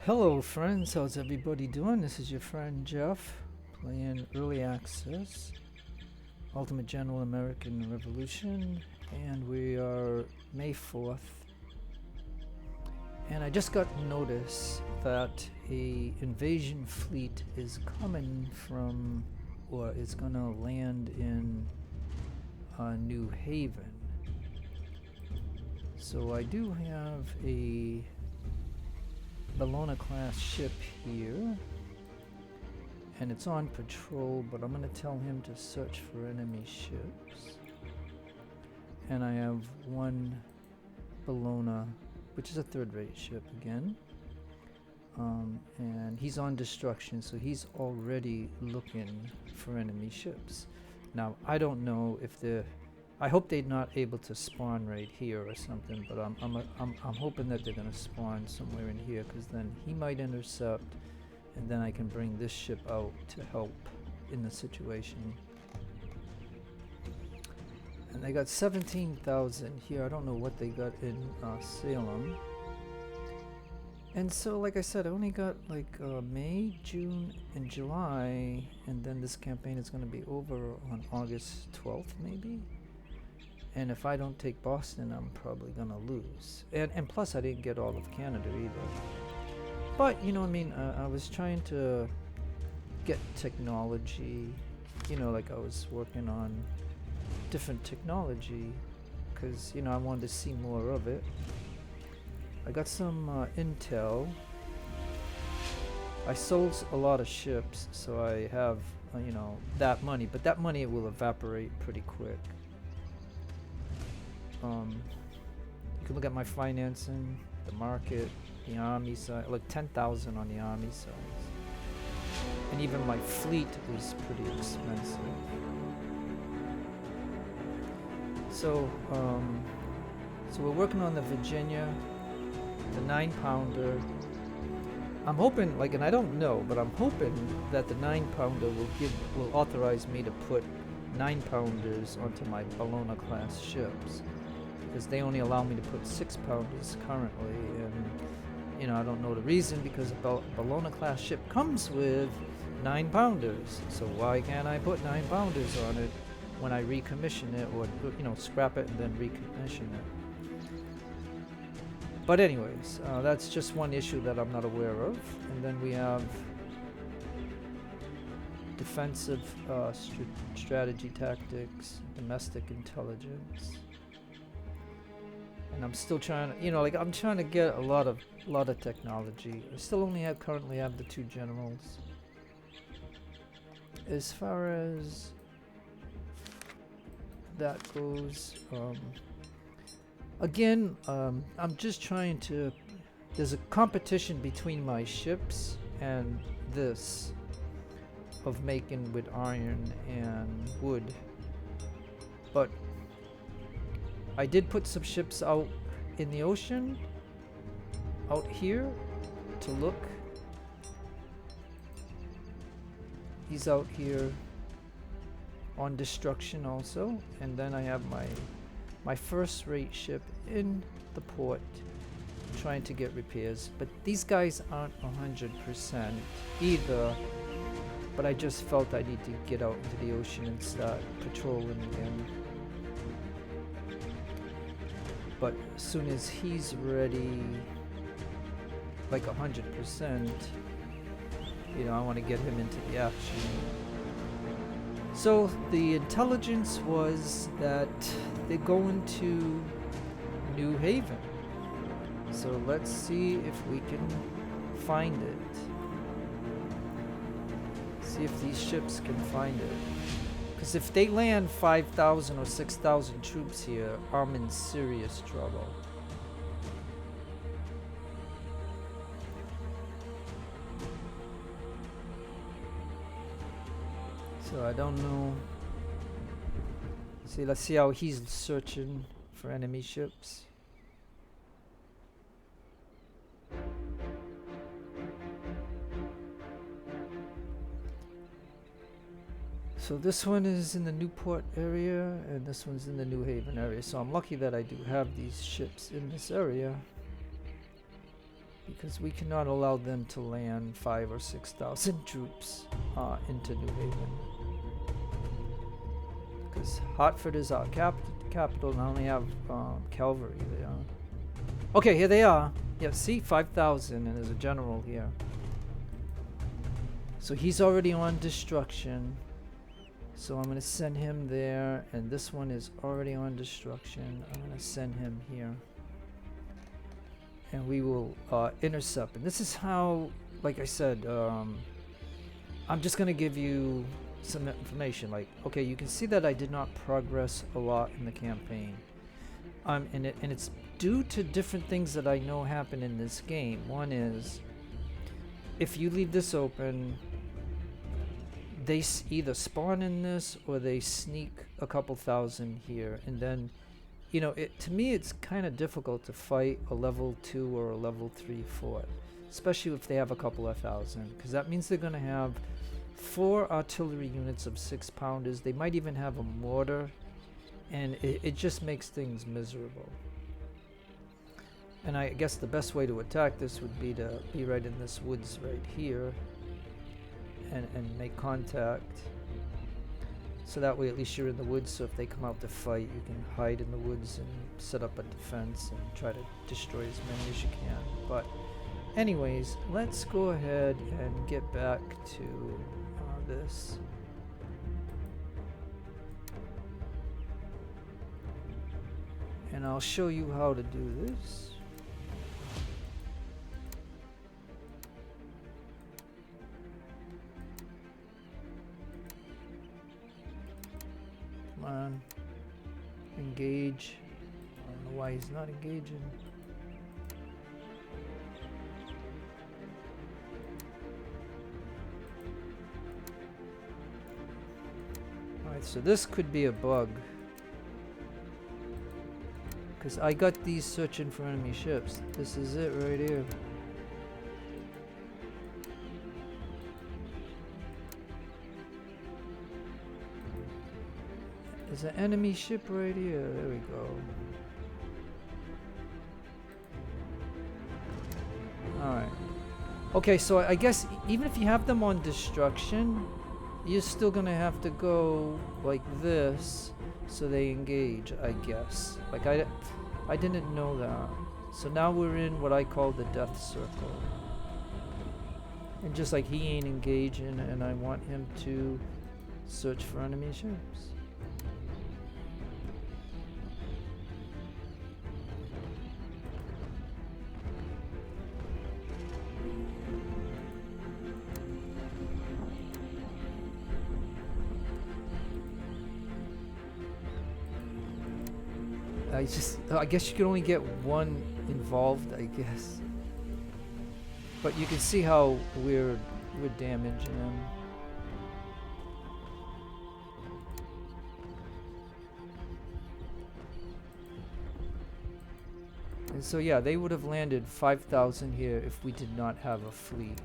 Hello friends, how's everybody doing? This is your friend Jeff playing Early Access, Ultimate General American Revolution, and we are May 4th. And I just got notice that a invasion fleet is coming from, or is gonna land in New Haven. So I do have a Bellona class ship here, and it's on patrol, but I'm going to tell him to search for enemy ships. And I have one Bellona, which is a third-rate ship again, and he's on destruction, so he's already looking for enemy ships. Now I don't know if they're I hope they're not able to spawn right here or something, but I'm hoping that they're gonna spawn somewhere in here, because then he might intercept, and then I can bring this ship out to help in the situation. And they got 17,000 here. I don't know what they got in Salem. And so, like I said, I only got like May, June, and July, and then this campaign is gonna be over on August 12th, maybe. And if I don't take Boston, I'm probably gonna lose. And plus, I didn't get all of Canada either. But you know what I mean. I was trying to get technology. You know, like I was working on different technology, because you know I wanted to see more of it. I got some intel. I sold a lot of ships, so I have you know, that money. But that money will evaporate pretty quick. You can look at my financing, the market, the army side. Look, 10,000 on the army side, and even my fleet is pretty expensive. So, so we're working on the Virginia, the 9-pounder. I'm hoping, like, and I don't know, but I'm hoping that the 9-pounder will authorize me to put 9-pounders onto my Bellona class ships, because they only allow me to put 6-pounders currently, and you know, I don't know the reason, because a Bellona class ship comes with 9-pounders, so why can't I put 9-pounders on it when I recommission it, or you know, scrap it and then recommission it? But anyways, that's just one issue that I'm not aware of. And then we have defensive strategy tactics, domestic intelligence. And I'm still trying to, you know, like I'm trying to get a lot of technology. I still only currently have the 2 generals. As far as that goes, again, I'm just trying to, there's a competition between my ships and this of making with iron and wood. But I did put some ships out in the ocean, out here, to look. He's out here on destruction also, and then I have my first-rate ship in the port trying to get repairs. But these guys aren't 100% either. But I just felt I need to get out into the ocean and start patrolling again. But as soon as he's ready, like 100%, you know, I want to get him into the action. So the intelligence was that they're going to New Haven. So let's see if we can find it. See if these ships can find it. Because if they land 5,000 or 6,000 troops here, I'm in serious trouble. So I don't know. See, let's see how he's searching for enemy ships. So this one is in the Newport area, and this one's in the New Haven area. So I'm lucky that I do have these ships in this area, because we cannot allow them to land 5,000 or 6,000 troops into New Haven. Because Hartford is our capital, and I only have cavalry there. Okay, here they are. Yeah, see, 5,000, and there's a general here. So he's already on destruction. So I'm going to send him there, and this one is already on destruction. I'm going to send him here. And we will intercept. And this is how, like I said, I'm just going to give you some information. Like, okay, you can see that I did not progress a lot in the campaign. And it's due to different things that I know happen in this game. One is, if you leave this open, they either spawn in this or they sneak a couple thousand here, and then, you know, to me it's kind of difficult to fight a level 2 or a level 3 fort, especially if they have a couple of thousand, because that means they're going to have 4 artillery units of 6-pounders. They might even have a mortar, and it just makes things miserable. And I guess the best way to attack this would be to be right in this woods right here and make contact. So that way at least you're in the woods, so if they come out to fight, you can hide in the woods and set up a defense and try to destroy as many as you can. But anyways, let's go ahead and get back to this. And I'll show you how to do this. Come on. Engage. I don't know why he's not engaging. Alright, so this could be a bug. Because I got these searching for enemy ships. This is it right here. There's an enemy ship right here. There we go. Alright. Okay, so I guess even if you have them on destruction, you're still gonna have to go like this so they engage, I guess. Like I didn't know that. So now we're in what I call the death circle. And just like he ain't engaging, and I want him to search for enemy ships. I guess you can only get one involved, I guess. But you can see how we're damaging them. And so yeah, they would have landed 5,000 here if we did not have a fleet.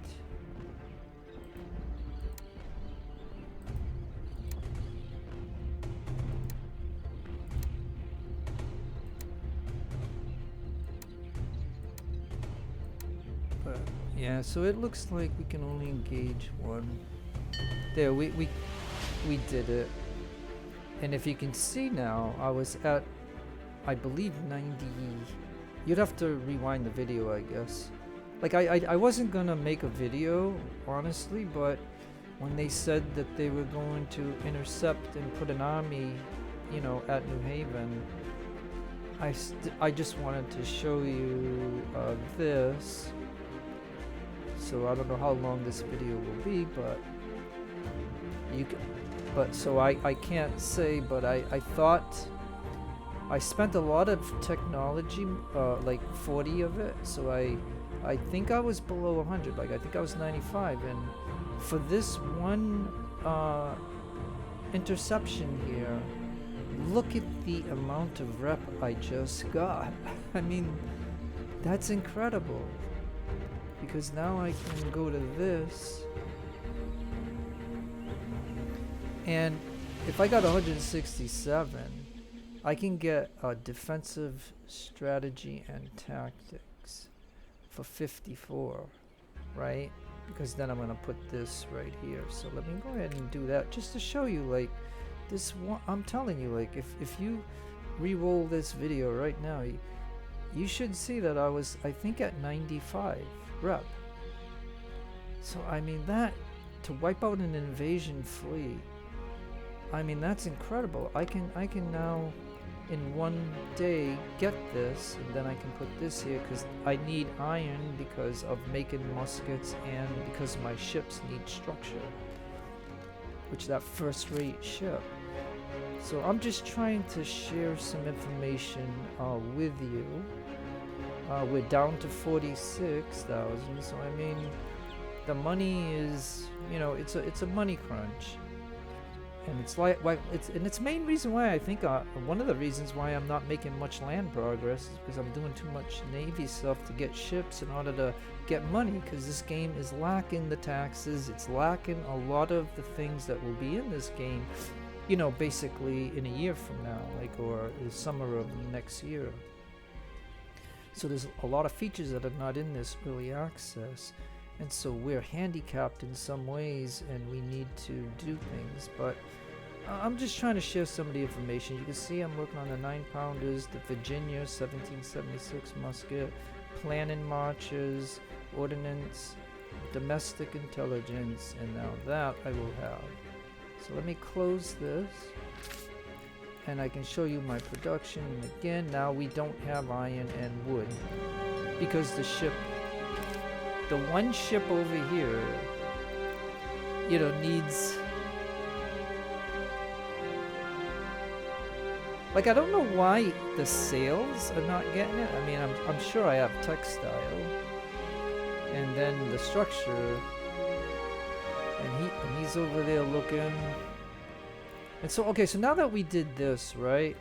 Yeah, so it looks like we can only engage one. There, we did it. And if you can see now, I was at, I believe 90. You'd have to rewind the video, I guess. Like I wasn't gonna make a video, honestly, but when they said that they were going to intercept and put an army, you know, at New Haven, I just wanted to show you this. So I don't know how long this video will be, but you can. But so I can't say, but I thought I spent a lot of technology, like 40 of it. So I think I was below 100. Like I think I was 95, and for this one interception here, look at the amount of rep I just got. I mean, that's incredible. Because now I can go to this, and if I got 167, I can get a defensive strategy and tactics for 54, right? Because then I'm gonna put this right here. So let me go ahead and do that just to show you, like, this one. I'm telling you, like, if you re-roll this video right now, you should see that I was, I think, at 95 rep. So I mean, that, to wipe out an invasion fleet, I mean, that's incredible. I can now in one day get this, and then I can put this here because I need iron because of making muskets and because my ships need structure, which that first rate ship. So I'm just trying to share some information with you. We're down to 46,000, so I mean, the money is, you know, it's a money crunch. And it's like, and its main reason why I think one of the reasons why I'm not making much land progress is because I'm doing too much Navy stuff to get ships in order to get money, because this game is lacking the taxes, it's lacking a lot of the things that will be in this game, you know, basically in a year from now, like, or the summer of next year. So there's a lot of features that are not in this early access, and so we're handicapped in some ways and we need to do things. But I'm just trying to share some of the information. You can see I'm working on the 9-pounders, the Virginia 1776 musket, planning marches, ordnance, domestic intelligence, and now that I will have. So let me close this and I can show you my production. And again, now we don't have iron and wood because the one ship over here, you know, needs, like, I don't know why the sails are not getting it. I mean, I'm sure I have textile, and then the structure, and he's over there looking. And so, okay, so now that we did this, right,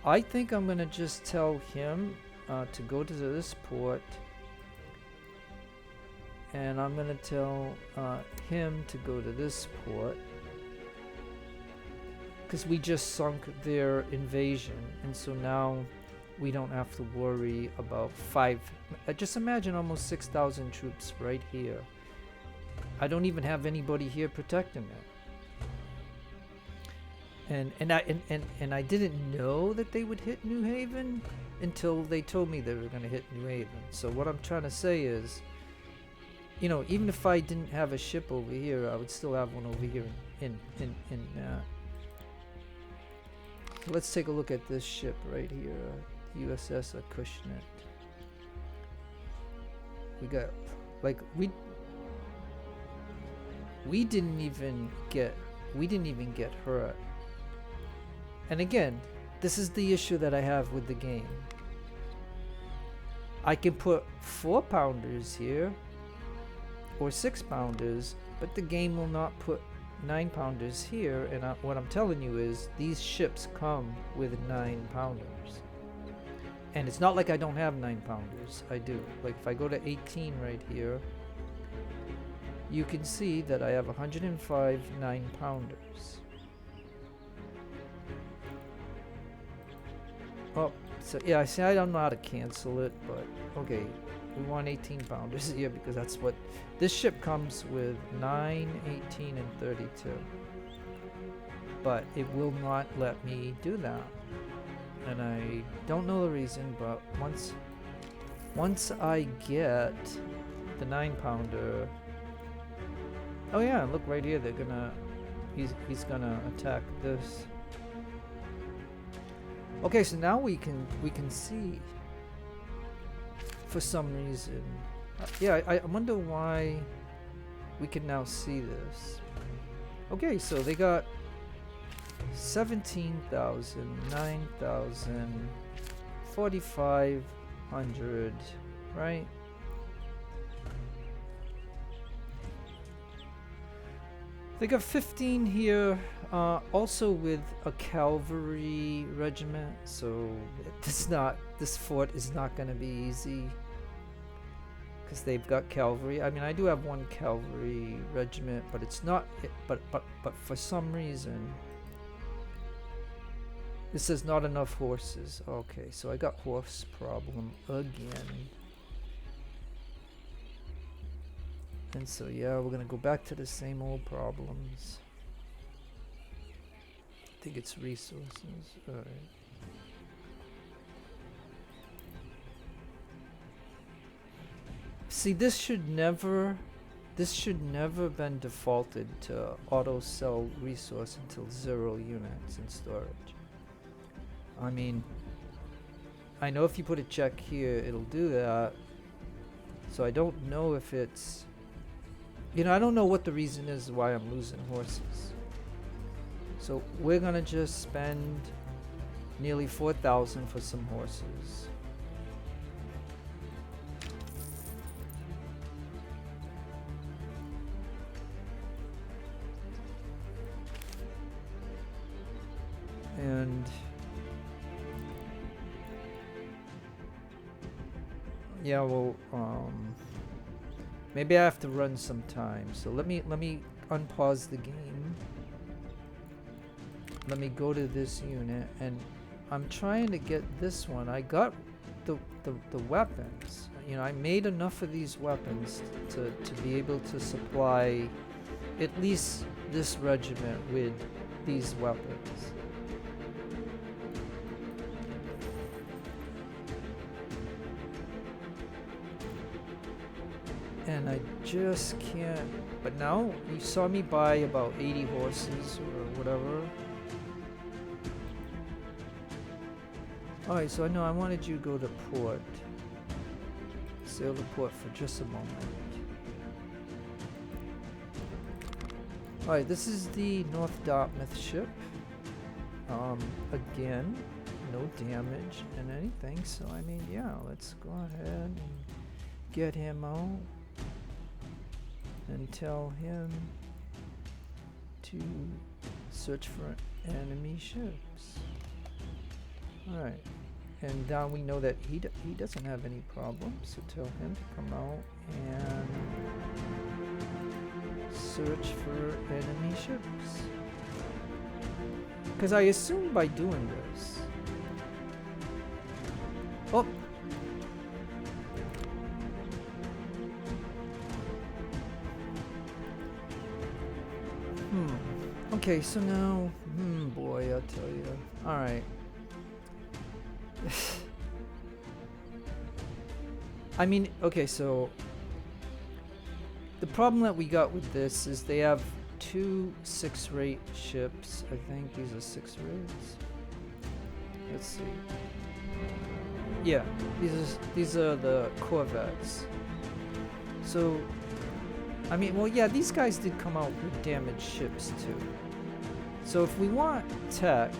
I think I'm gonna just tell him to go to this port, and I'm gonna tell him to go to this port, because we just sunk their invasion, and so now we don't have to worry about just imagine almost 6,000 troops right here. I don't even have anybody here protecting it. And I didn't know that they would hit New Haven until they told me they were going to hit New Haven. So what I'm trying to say is, you know, even if I didn't have a ship over here, I would still have one over here in So let's take a look at this ship right here, USS Acushnet. We got, like, we didn't even get hurt. And again, this is the issue that I have with the game. I can put 4-pounders here or 6-pounders, but the game will not put 9-pounders here. And what I'm telling you is these ships come with 9-pounders. And it's not like I don't have 9-pounders. I do. Like, if I go to 18 right here, you can see that I have 105 9-pounders. Oh, so yeah, I see, I don't know how to cancel it, but okay, we want 18-pounders here because that's what this ship comes with, 9, 18, and 32. But it will not let me do that. And I don't know the reason, but once I get the 9-pounder, oh yeah, look right here, he's gonna attack this. Okay, so now we can see, for some reason, yeah, I wonder why we can now see this. Okay, so they got 17,000, 9,000, 4,500, right? They got 15 here, also with a cavalry regiment, so this fort is not going to be easy because they've got cavalry. I mean, I do have one cavalry regiment, but it's not. But for some reason, it says not enough horses. Okay, so I got horse problem again. And so yeah, we're gonna go back to the same old problems. I think it's resources. Alright. See, this should never been defaulted to auto sell resource until 0 units in storage. I mean, I know if you put a check here, it'll do that. So I don't know if it's, you know, I don't know what the reason is why I'm losing horses. So we're gonna just spend nearly 4,000 for some horses. And yeah, well, maybe I have to run some time. So let me unpause the game. Let me go to this unit, and I'm trying to get this one. I got the weapons. You know, I made enough of these weapons to be able to supply at least this regiment with these weapons. And I just can't. But now you saw me buy about 80 horses or whatever. Alright, so I know I wanted you to go to port. Sail to port for just a moment. Alright, this is the North Dartmouth ship. Again, no damage and anything, so I mean, yeah, let's go ahead and get him out. And tell him to search for enemy ships. Alright. And now we know that he doesn't have any problems, so tell him to come out and search for enemy ships. Because I assume by doing this... Oh! Okay, so now, boy, I'll tell you. Alright. I mean, okay, so the problem that we got with this is they have 2 6-rate ships. I think these are 6 rates. Let's see. Yeah, these are the corvettes. So, I mean, well, yeah, these guys did come out with damaged ships too. So if we want tech,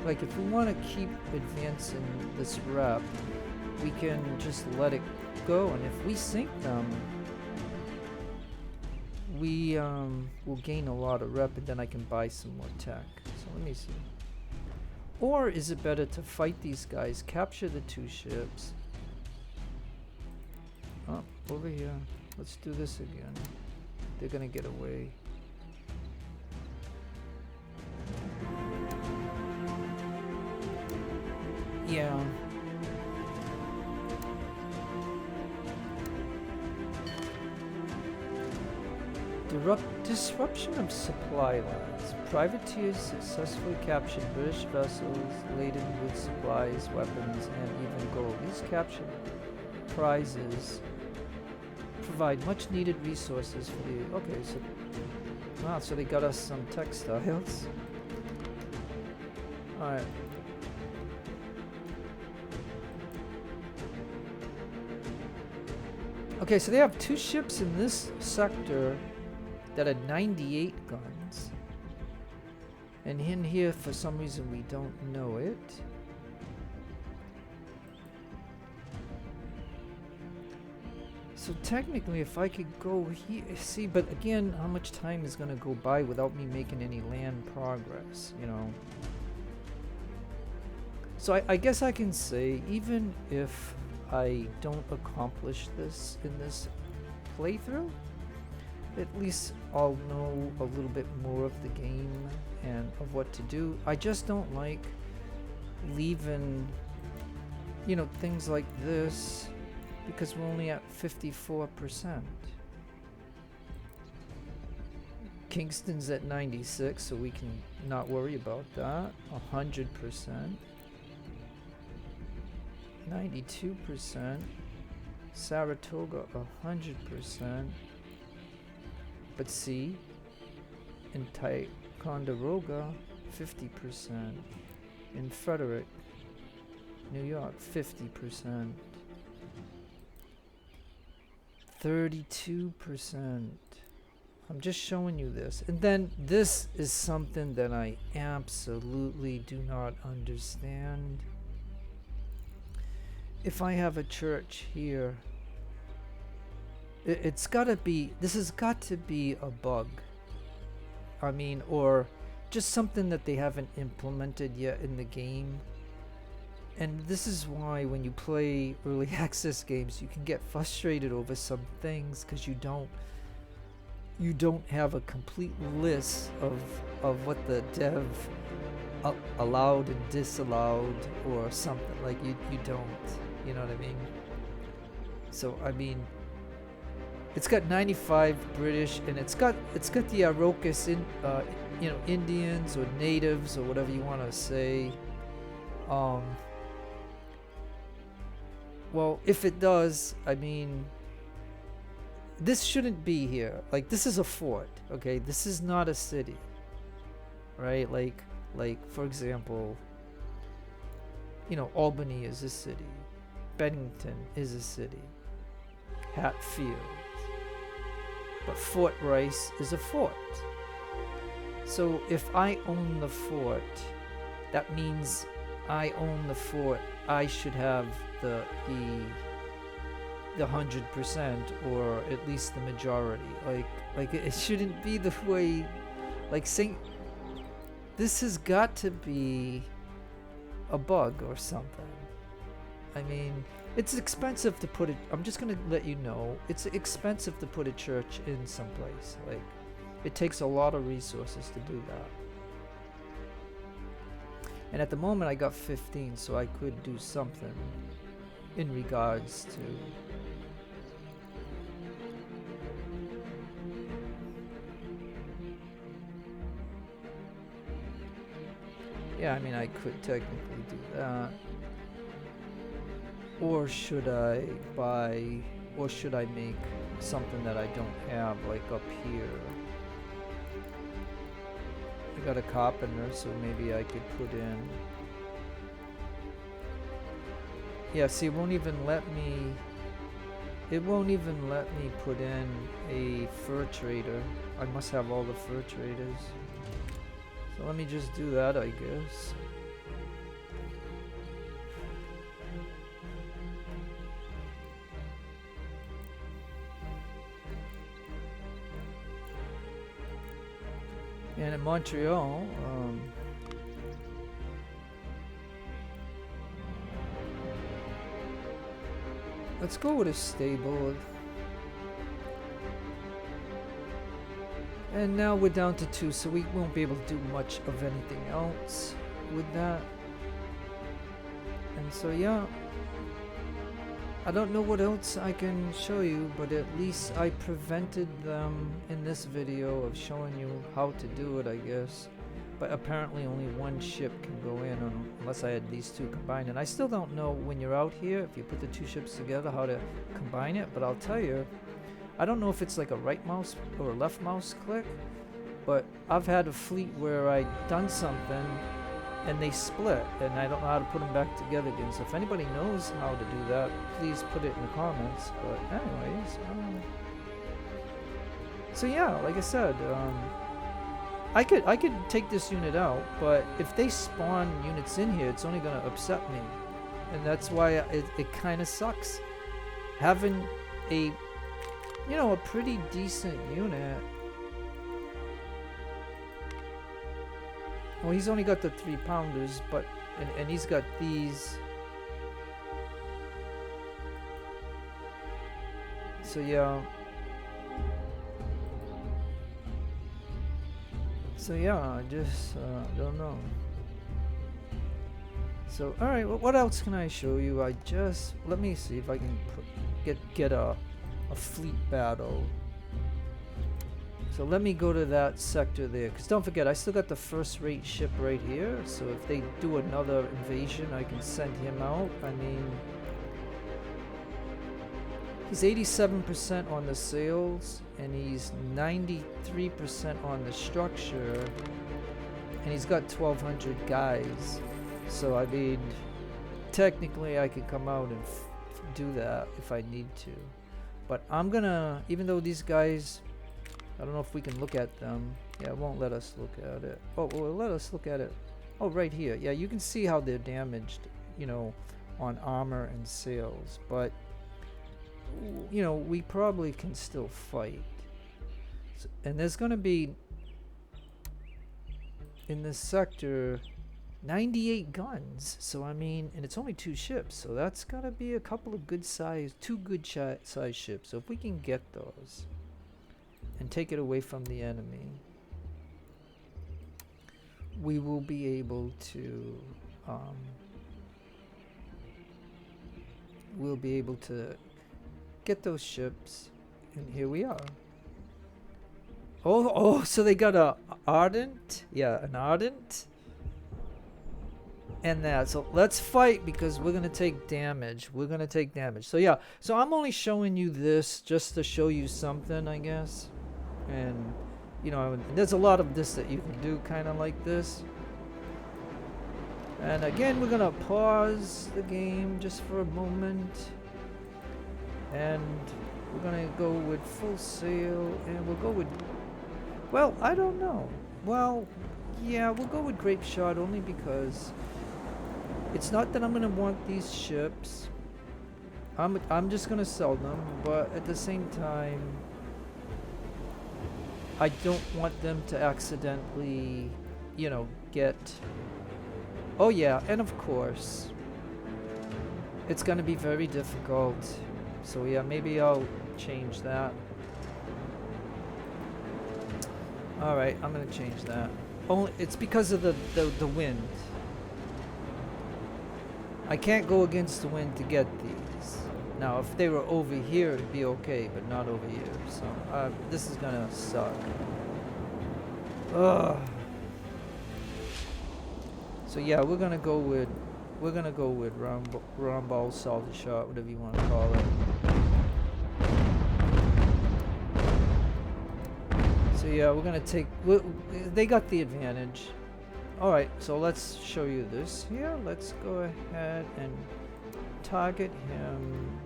like if we want to keep advancing this rep, we can just let it go, and if we sink them, we will gain a lot of rep, and then I can buy some more tech. So let me see. Or is it better to fight these guys, capture the 2 ships? Oh, over here. Let's do this again. They're gonna get away. Yeah. Disruption of supply lines. Privateers successfully captured British vessels laden with supplies, weapons, and even gold. These captured prizes provide much needed resources for the... Okay, so... Wow, so they got us some textiles. Alright. Okay, so they have 2 ships in this sector that had 98 guns. And in here, for some reason, we don't know it. So technically, if I could go here, see, but again, how much time is going to go by without me making any land progress, you know? So I guess I can say, even if I don't accomplish this in this playthrough, at least I'll know a little bit more of the game and of what to do. I just don't like leaving, you know, things like this, because we're only at 54%. Kingston's at 96, so we can not worry about that. 100%. 92%. Saratoga 100%. But see, in Ticonderoga 50%. In Frederick, New York 50%. 32%. I'm just showing you this. And then this is something that I absolutely do not understand. If I have a church here, it's gotta be, this has got to be a bug. I mean, or just something that they haven't implemented yet in the game. And this is why when you play early access games, you can get frustrated over some things because you don't have a complete list of what the dev allowed and disallowed or something. Like you don't, you know what I mean? So I mean, it's got 95 British, and it's got the Iroquois in Indians or natives or whatever you want to say. Well, if it does, I mean, this shouldn't be here. Like, this is a fort, okay? This is not a city, right? Like for example, Albany is a city. Bennington is a city. Hatfield. But Fort Rice is a fort. So if I own the fort, that means I own the fort. I should have the 100%, or at least the majority. Like it shouldn't be the way. Like saying this has got to be a bug or something. I mean, it's expensive to put it. I'm just gonna let you know, it's expensive to put a church in someplace. Like, it takes a lot of resources to do that. And at the moment I got 15, so I could do something in regards to yeah, I mean, I could technically do that. Or should I make something that I don't have, like up here? I got a carpenter, so maybe I could put in. Yeah, see, it won't even let me put in a fur trader. I must have all the fur traders. So let me just do that, I guess. And in Montreal, let's go with a stable. And now we're down to 2, so we won't be able to do much of anything else with that. And so yeah, I don't know what else I can show you, but at least I prevented them in this video of showing you how to do it, I guess. But apparently only one ship can go in unless I had these two combined. And I still don't know when you're out here, if you put the two ships together, how to combine it. But I'll tell you, I don't know if it's like a right mouse or a left mouse click, but I've had a fleet where I done something and they split, and I don't know how to put them back together again. So if anybody knows how to do that, please put it in the comments. But anyways, so yeah, like I said, I could take this unit out, but if they spawn units in here, it's only gonna upset me, and that's why it kind of sucks having a a pretty decent unit. Well, he's only got the 3-pounders, but and he's got these. So yeah. So yeah, I just don't know. So alright, well, what else can I show you? Let me see if I can get a fleet battle So let me go to that sector there, because don't forget, I still got the first rate ship right here, so if they do another invasion, I can send him out. I mean, he's 87% on the sails, and he's 93% on the structure, and he's got 1,200 guys. So I mean, technically I could come out and do that if I need to. But I'm gonna, even though these guys, I don't know if we can look at them. Yeah, it won't let us look at it. Oh, well, let us look at it. Oh, right here. Yeah, you can see how they're damaged, you know, on armor and sails. But, you know, we probably can still fight. So, and there's gonna be, in this sector, 98 guns. So I mean, and it's only 2 ships, so that's gotta be a couple of good size, 2 good size ships. So if we can get those and take it away from the enemy, we will be able to we'll be able to get those ships, and here we are. Oh, so they got a Ardent? Yeah, an Ardent. And that. So let's fight, because we're going to take damage. We're going to take damage. So yeah, so I'm only showing you this just to show you something, I guess. And, you know, there's a lot of this that you can do kind of like this. And again, we're going to pause the game just for a moment. And we're going to go with full sail, and we'll go with, well, I don't know. Well, yeah, we'll go with grape shot only because it's not that I'm going to want these ships. I'm just going to sell them, but at the same time, I don't want them to accidentally, you know, get... Oh yeah, and of course, it's going to be very difficult. So yeah, maybe I'll change that. Alright, I'm going to change that. Only, it's because of the wind. I can't go against the wind to get these. Now, if they were over here, it'd be okay, but not over here. So, this is gonna suck. Ugh. So yeah, we're gonna go with round ball, salty shot, whatever you want to call it. So yeah, we're gonna take. They got the advantage. Alright, so let's show you this here. Let's go ahead and target him.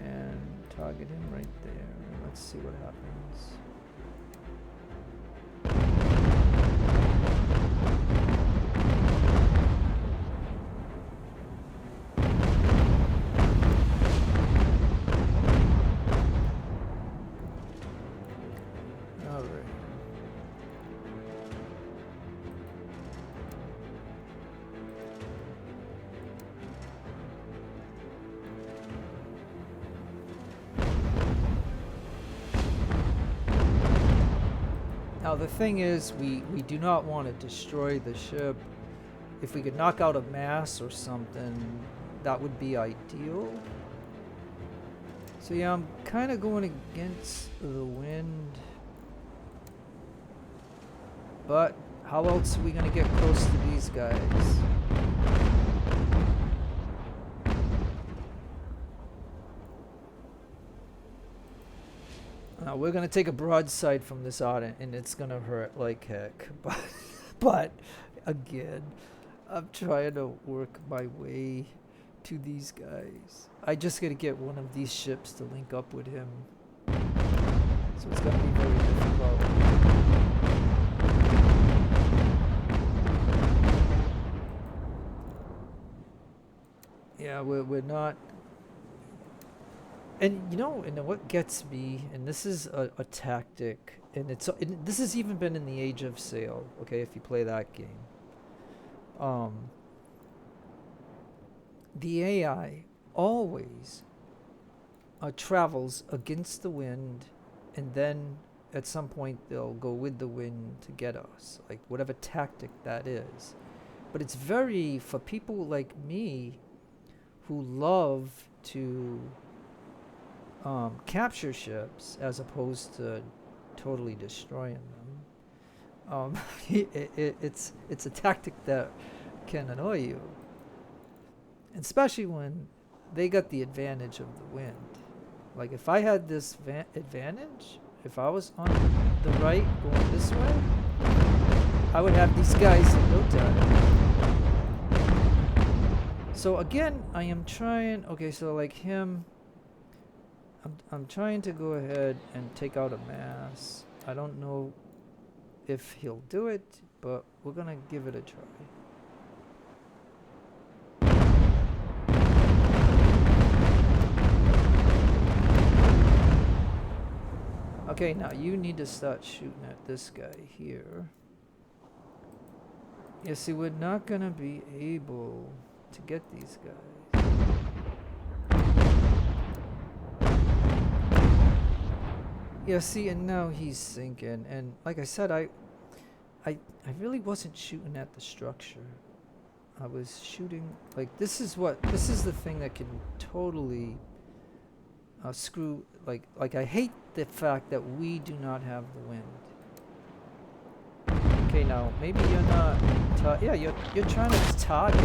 And target him right there. Let's see what happens. Alright. Now the thing is, we do not want to destroy the ship. If we could knock out a mast or something, that would be ideal. So yeah, I'm kind of going against the wind. But how else are we going to get close to these guys? Now we're gonna take a broadside from this Ardent, and it's gonna hurt like heck. But again, I'm trying to work my way to these guys. I just gotta get one of these ships to link up with him. So it's gonna be very difficult. Yeah, we're not. And you know, and what gets me, and this is a tactic, and this has even been in the Age of Sail, okay, if you play that game. The AI always travels against the wind, and then at some point they'll go with the wind to get us, like whatever tactic that is. But it's very, for people like me who love to capture ships as opposed to totally destroying them. It's a tactic that can annoy you, especially when they got the advantage of the wind. Like if I had this advantage, if I was on the right going this way, I would have these guys in no time. So again, I am trying, okay, so like him, I'm trying to go ahead and take out a mass. I don't know if he'll do it, but we're gonna give it a try. Okay, now you need to start shooting at this guy here. Yeah, see, we're not gonna be able to get these guys. Yeah, see, and now he's sinking, and like I said, I really wasn't shooting at the structure. I was shooting, like, this is the thing that can totally screw, like I hate the fact that we do not have the wind. Okay, now maybe you're not. Yeah, you're trying to target.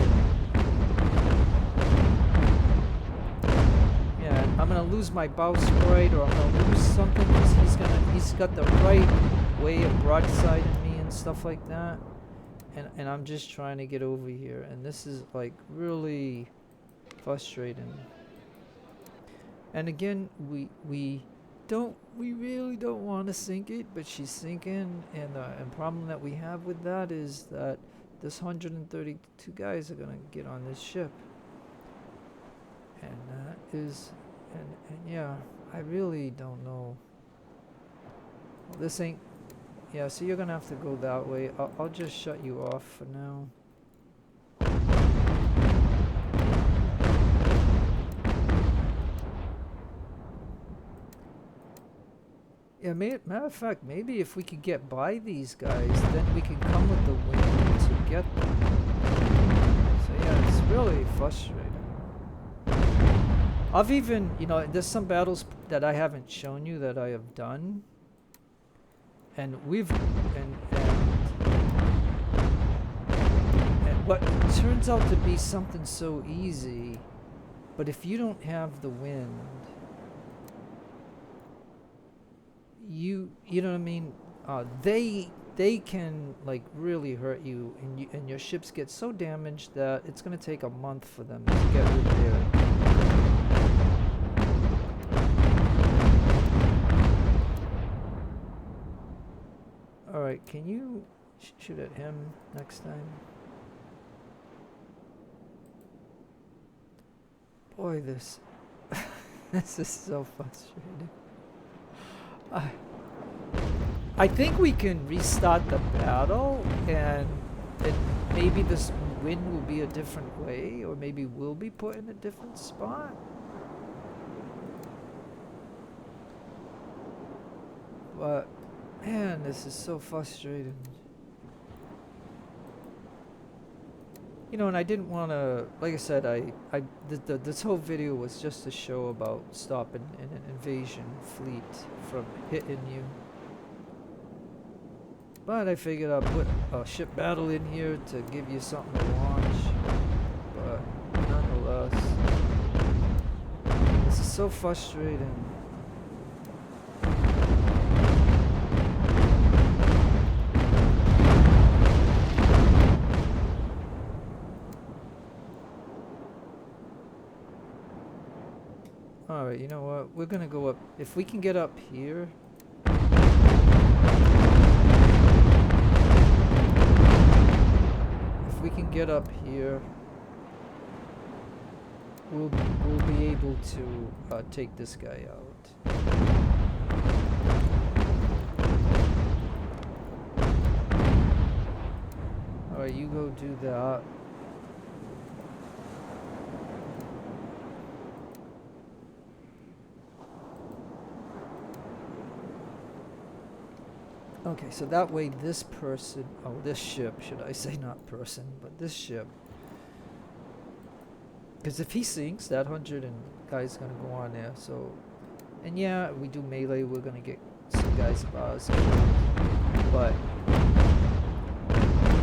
Yeah, I'm gonna lose my bowsprit, or I'm gonna lose something because he's got the right way of broadsiding me and stuff like that. And I'm just trying to get over here, and this is like really frustrating. And again, we really don't want to sink it, but she's sinking, and the problem that we have with that is that this 132 guys are gonna get on this ship, and that is, and yeah, I really don't know. Well, this ain't, yeah. So you're gonna have to go that way. I'll just shut you off for now. Yeah, matter of fact, maybe if we could get by these guys, then we can come with the wind to get them. So yeah, it's really frustrating. I've even, there's some battles that I haven't shown you that I have done, and and what turns out to be something so easy, but if you don't have the wind, you know what I mean, they can like really hurt you, and your ships get so damaged that it's gonna take a month for them to get repaired. All right, can you shoot at him next time? Boy, this this is so frustrating. I think we can restart the battle, and maybe this wind will be a different way, or maybe we'll be put in a different spot. But man, this is so frustrating. And I didn't want to, like I said, this whole video was just a show about stopping an invasion fleet from hitting you. But I figured I'd put a ship battle in here to give you something to watch. But nonetheless, this is so frustrating. Alright, you know what? We're gonna go up. If we can get up here. If we can get up here, we'll be able to take this guy out. Alright, you go do that. Okay, so that way this person, this ship, should I say, not person, but this ship, because if he sinks, that 100 guy's gonna go on there, so, and yeah, we do melee, we're gonna get some guys of ours. But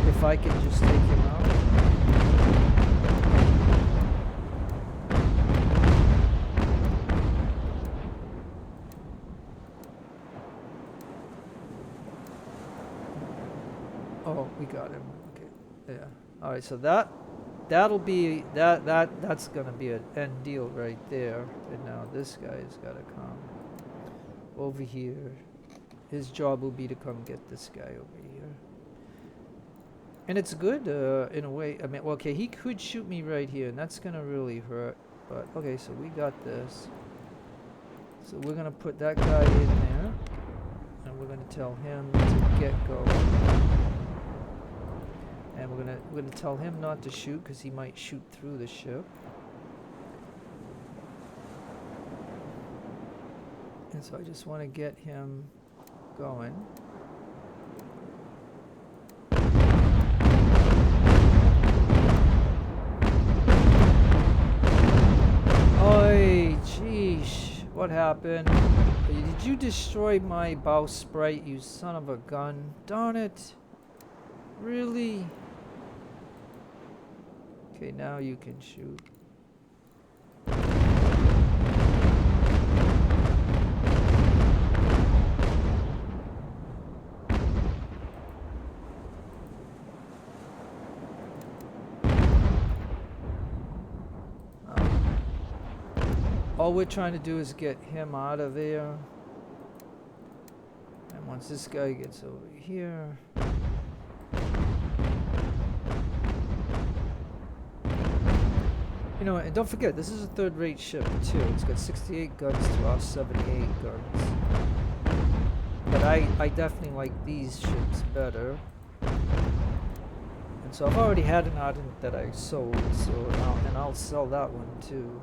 if I can just take him out. Oh, we got him. Okay. Yeah. All right. So that'll be that's gonna be an end deal right there. And now this guy's gotta come over here. His job will be to come get this guy over here. And it's good in a way. I mean, well, okay, he could shoot me right here, and that's gonna really hurt. But okay, so we got this. So we're gonna put that guy in there, and we're gonna tell him to get going. And we're gonna tell him not to shoot because he might shoot through the ship. And so I just want to get him going. Oi, jeez, what happened? Did you destroy my bowsprit, you son of a gun? Darn it. Really? Okay, now you can shoot. All we're trying to do is get him out of there. And once this guy gets over here. You know, and don't forget, this is a third-rate ship too. It's got 68 guns to our 78 guns. But I definitely like these ships better. And so I've already had an Ardent that I sold, so I'll sell that one too.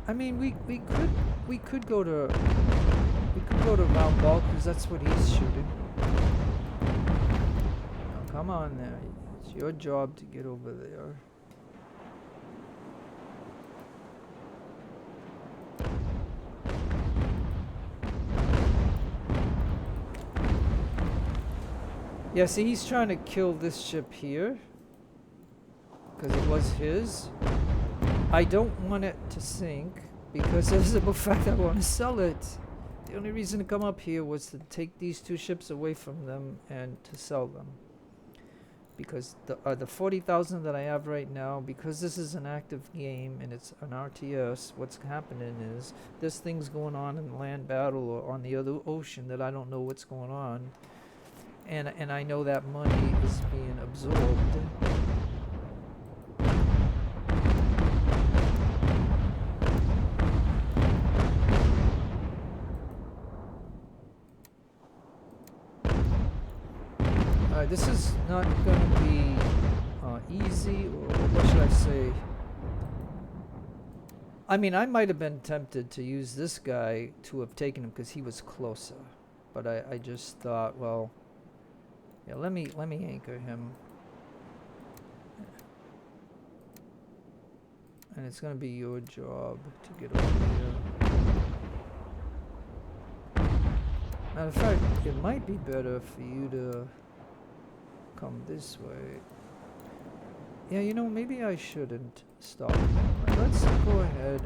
I mean, we could go to round ball because that's what he's shooting. Now, come on there. It's your job to get over there. Yeah, see, he's trying to kill this ship here because it was his. I don't want it to sink because of the simple fact I want to sell it. The only reason to come up here was to take these two ships away from them and to sell them. Because the 40,000 that I have right now, because this is an active game and it's an RTS, what's happening is this thing's going on in the land battle or on the other ocean that I don't know what's going on. And I know that money is being absorbed. This is not going to be easy, or what should I say? I mean, I might have been tempted to use this guy to have taken him because he was closer, but I just thought, well, yeah, let me anchor him, and it's going to be your job to get over here. Matter of fact, it might be better for you to come this way. Yeah, you know, maybe I shouldn't stop. Let's go ahead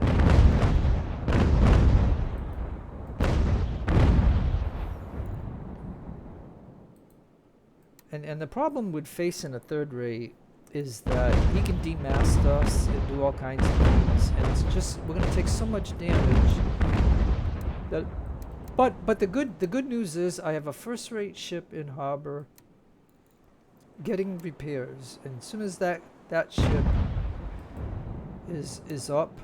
and the problem with facing a third rate is that he can demast us and do all kinds of things, and it's just, we're gonna take so much damage that, but the good news is I have a first-rate ship in harbor getting repairs, and as soon as that ship is up.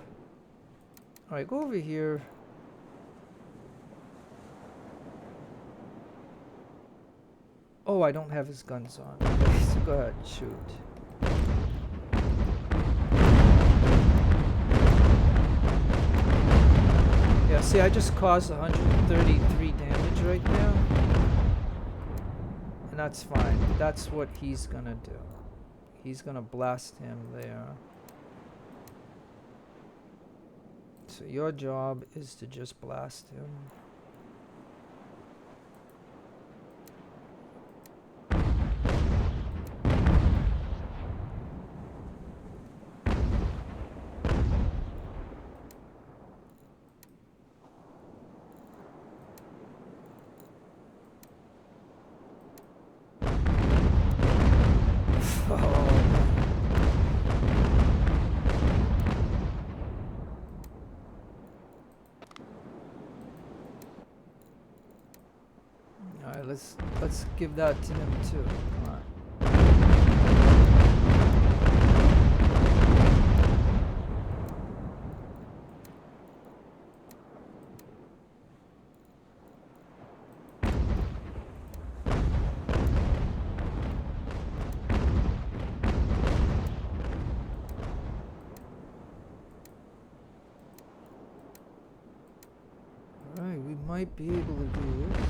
All right, go over here. Oh, I don't have his guns on. Okay, so go ahead and shoot. See, I just caused 133 damage right now. And that's fine. That's what he's gonna do. He's gonna blast him there. So your job is to just blast him. Let's give that to him too. Come on. All right, we might be able to do this.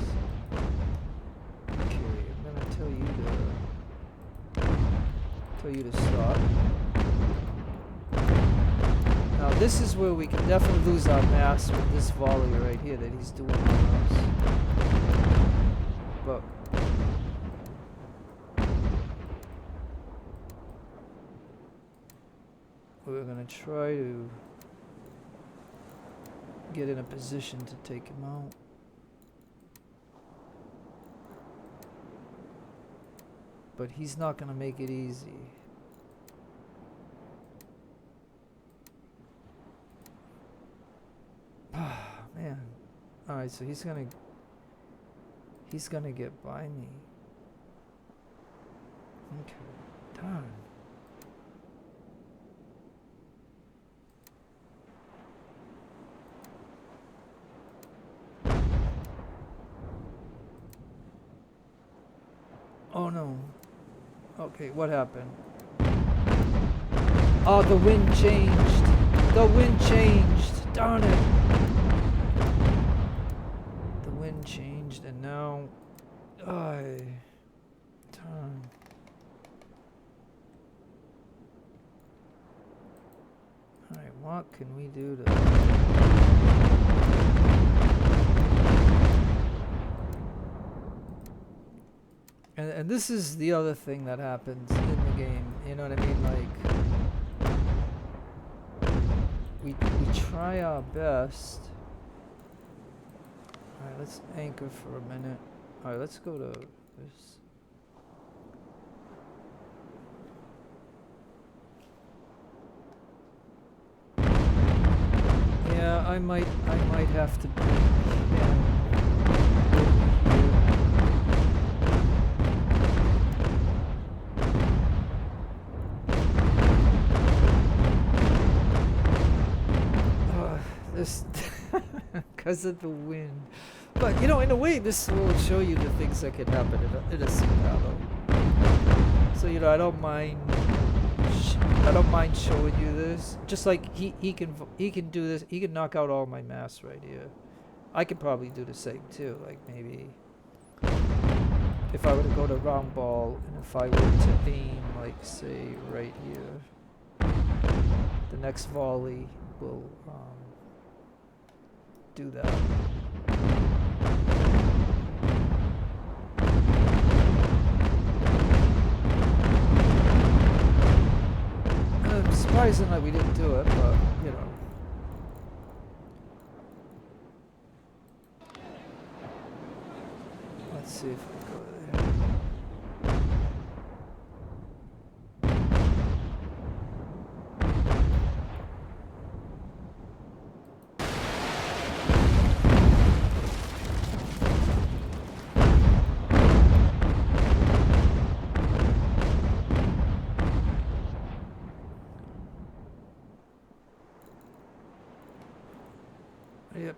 Tell you to stop. Now this is where we can definitely lose our mass with this volley right here that he's doing on us. But we're gonna try to get in a position to take him out. But he's not gonna make it easy. Man. Alright, so he's gonna get by me. Okay. Darn. Oh no. Okay, what happened? Oh, the wind changed. The wind changed. Darn it. The wind changed and now... Darn. Alright, what can we do to... And this is the other thing that happens in the game, you know what I mean? Like, we try our best. Alright, let's anchor for a minute. Alright, let's go to this. Yeah, I might have to be, because of the wind. But, you know, in a way, this will show you the things that can happen in a sea battle. So, you know, I don't mind showing you this. Just like he can do this. He can knock out all my mass right here. I could probably do the same too. Like maybe if I were to go to round ball and if I were to aim, like say right here, the next volley will do that. I'm surprised that we didn't do it, but you know. Let's see if we go there. Yep,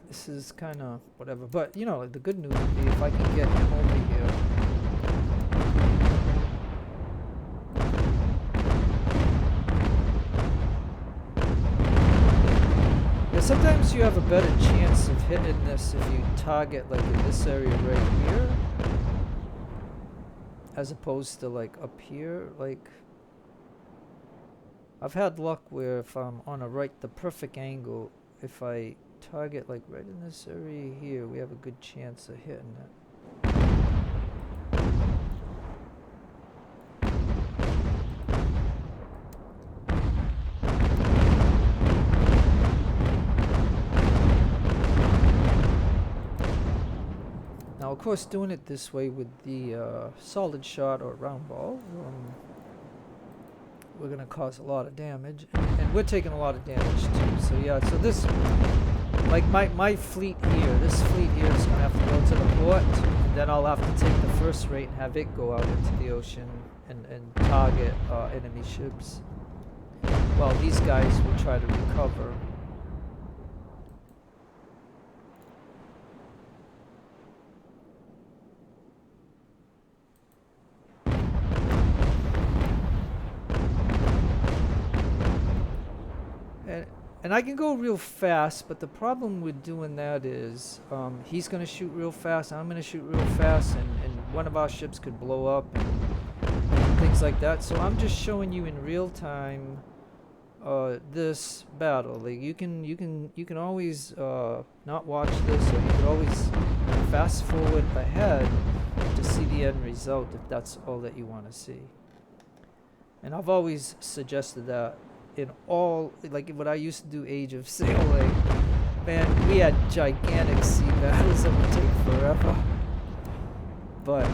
this is kind of whatever, but you know, the good news would be if I can get him over here. Yes, sometimes you have a better chance of hitting this if you target like in this area right here, as opposed to like up here. Like, I've had luck where if I'm on the perfect angle, if I target like right in this area here, we have a good chance of hitting it. Now, of course, doing it this way with the solid shot or round ball, we're going to cause a lot of damage, and we're taking a lot of damage too. So yeah, so this, like my fleet here, this fleet here is going to have to go to the port, and then I'll have to take the first rate and have it go out into the ocean and target enemy ships, while these guys will try to recover. And I can go real fast, but the problem with doing that is he's going to shoot real fast, I'm going to shoot real fast, and one of our ships could blow up and things like that. So I'm just showing you in real time this battle. Like you can always not watch this, or you can always fast forward ahead to see the end result if that's all that you want to see. And I've always suggested that. In all, like when I used to do Age of Sail, like, man, we had gigantic sea battles that would take forever. But,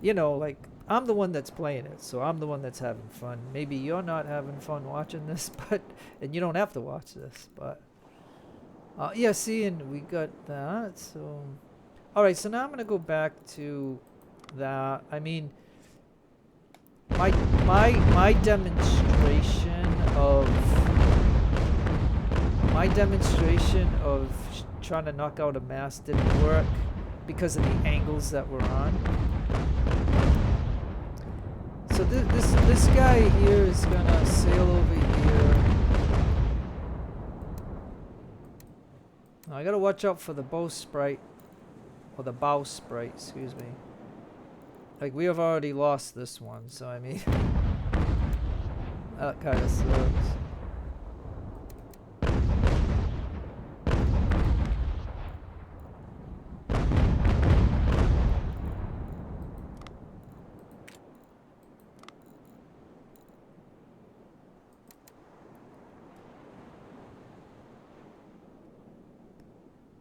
you know, like, I'm the one that's playing it, so I'm the one that's having fun. Maybe you're not having fun watching this, but, and you don't have to watch this, but, yeah, see, and we got that, so, alright, so now I'm going to go back to that. I mean, my demonstration of trying to knock out a mast didn't work because of the angles that we're on. So this guy here is gonna sail over here. Now I gotta watch out for the bowsprit, or the bowsprit, excuse me. Like, we have already lost this one, so I mean, that kind of sucks.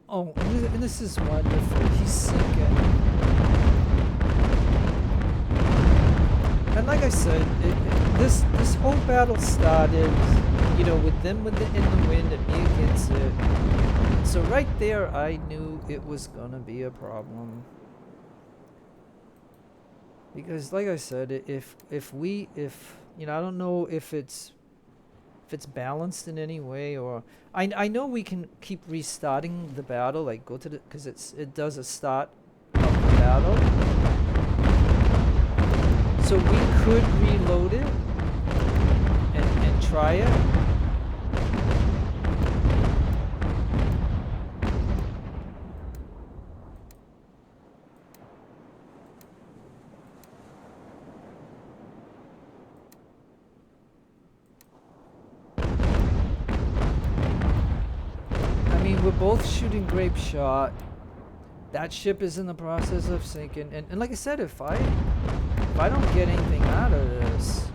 Oh, and this is wonderful. He's sinking. And like I said, this whole battle started, you know, with them in the wind and me against it. So right there, I knew it was gonna be a problem. Because like I said, if you know, I don't know if it's balanced in any way, or I know we can keep restarting the battle, like go to the, because it does a start of the battle. So we could reload it and try it. I mean, we're both shooting grape shot. That ship is in the process of sinking, and like I said, if I don't get anything out of this,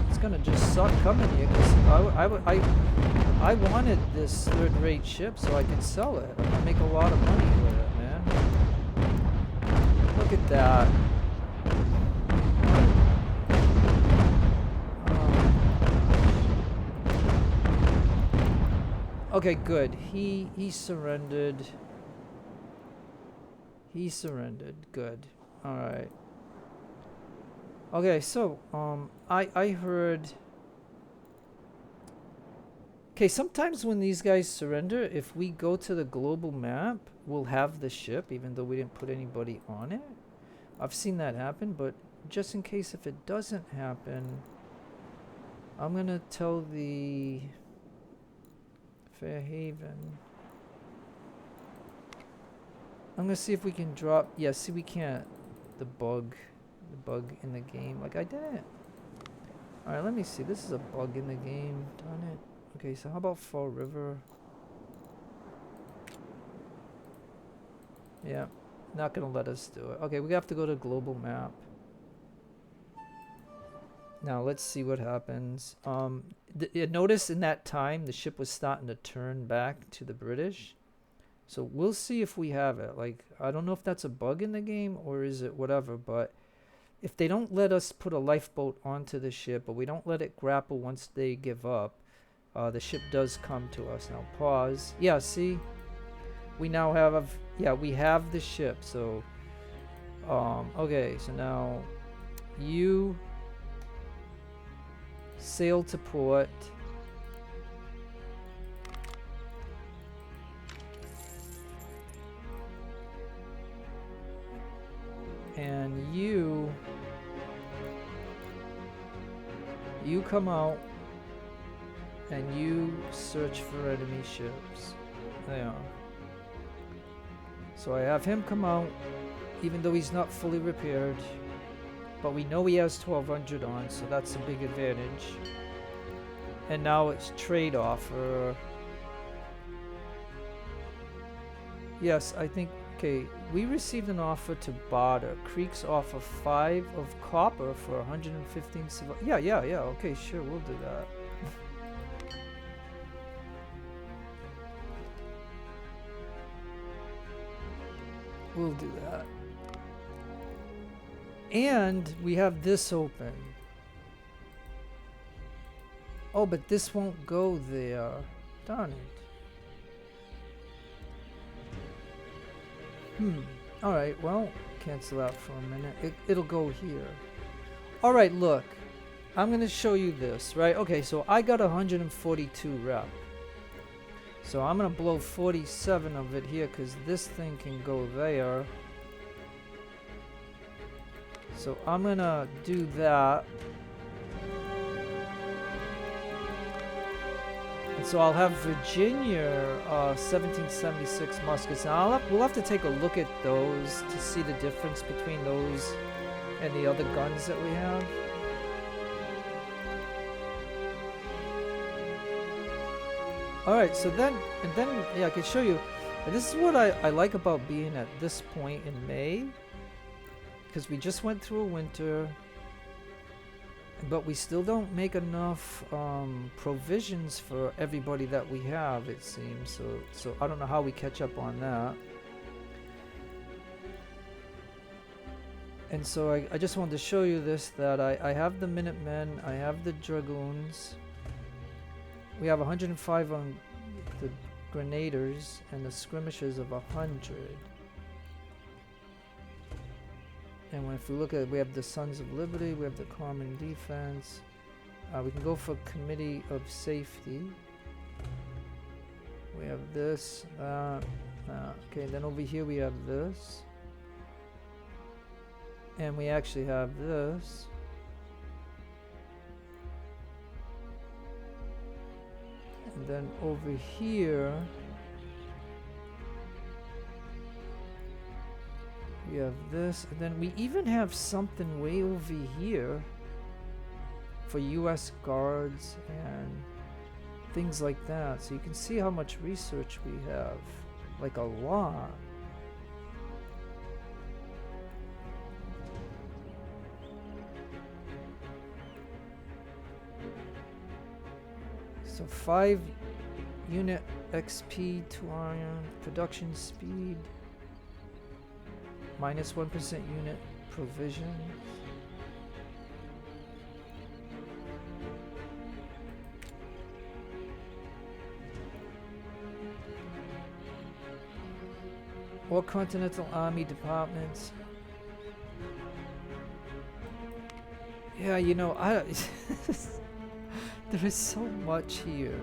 it's gonna just suck coming here, because I wanted this third-rate ship so I could sell it. I'm gonna make a lot of money with it, man. Look at that. Okay, good. He surrendered. He surrendered. Good. All right. Okay, so I heard. Okay, sometimes when these guys surrender, if we go to the global map, we'll have the ship, even though we didn't put anybody on it. I've seen that happen, but just in case if it doesn't happen, I'm gonna tell the Fairhaven. I'm gonna see if we can drop. Yeah, see, we can't. The bug in the game. Like, I didn't. Alright, let me see. This is a bug in the game. Darn it. Okay, so how about Fall River? Yeah, not gonna let us do it. Okay, we have to go to global map. Now let's see what happens. Notice in that time the ship was starting to turn back to the British. So we'll see if we have it. Like, I don't know if that's a bug in the game or is it whatever, but if they don't let us put a lifeboat onto the ship, or we don't let it grapple once they give up, the ship does come to us. Now pause. Yeah, see? We now have, yeah, we have the ship. So, okay, so now you sail to port. And you come out and you search for enemy ships. There. So I have him come out, even though he's not fully repaired. But we know he has 1200 on, so that's a big advantage. And now it's trade offer. Yes, I think, okay, we received an offer to barter. Creeks offer 5 of copper for 115 civil. Yeah, okay, sure, we'll do that. We'll do that. And we have this open. Oh, but this won't go there. Darn it. Alright, well, cancel out for a minute. It'll go here. Alright, look. I'm going to show you this, right? Okay, so I got 142 rep. So I'm going to blow 47 of it here because this thing can go there. So I'm going to do that. And so I'll have Virginia 1776 muskets. Now we'll have to take a look at those to see the difference between those and the other guns that we have. Alright, so then yeah, I can show you. And this is what I like about being at this point in May. Because we just went through a winter. But we still don't make enough provisions for everybody that we have, it seems. So I don't know how we catch up on that. And so I just wanted to show you this, that I have the Minutemen, I have the Dragoons. We have 105 on the Grenadiers and the Skirmishers of 100. And if we look at it, we have the Sons of Liberty, we have the Common Defense. We can go for Committee of Safety. We have this, okay, then over here we have this. And we actually have this. And then over here, we have this, and then we even have something way over here for US guards and things like that. So you can see how much research we have, like a lot. So 5 unit XP to iron, production speed. Minus 1% unit provisions. Or Continental Army departments. Yeah, you know, there is so much here.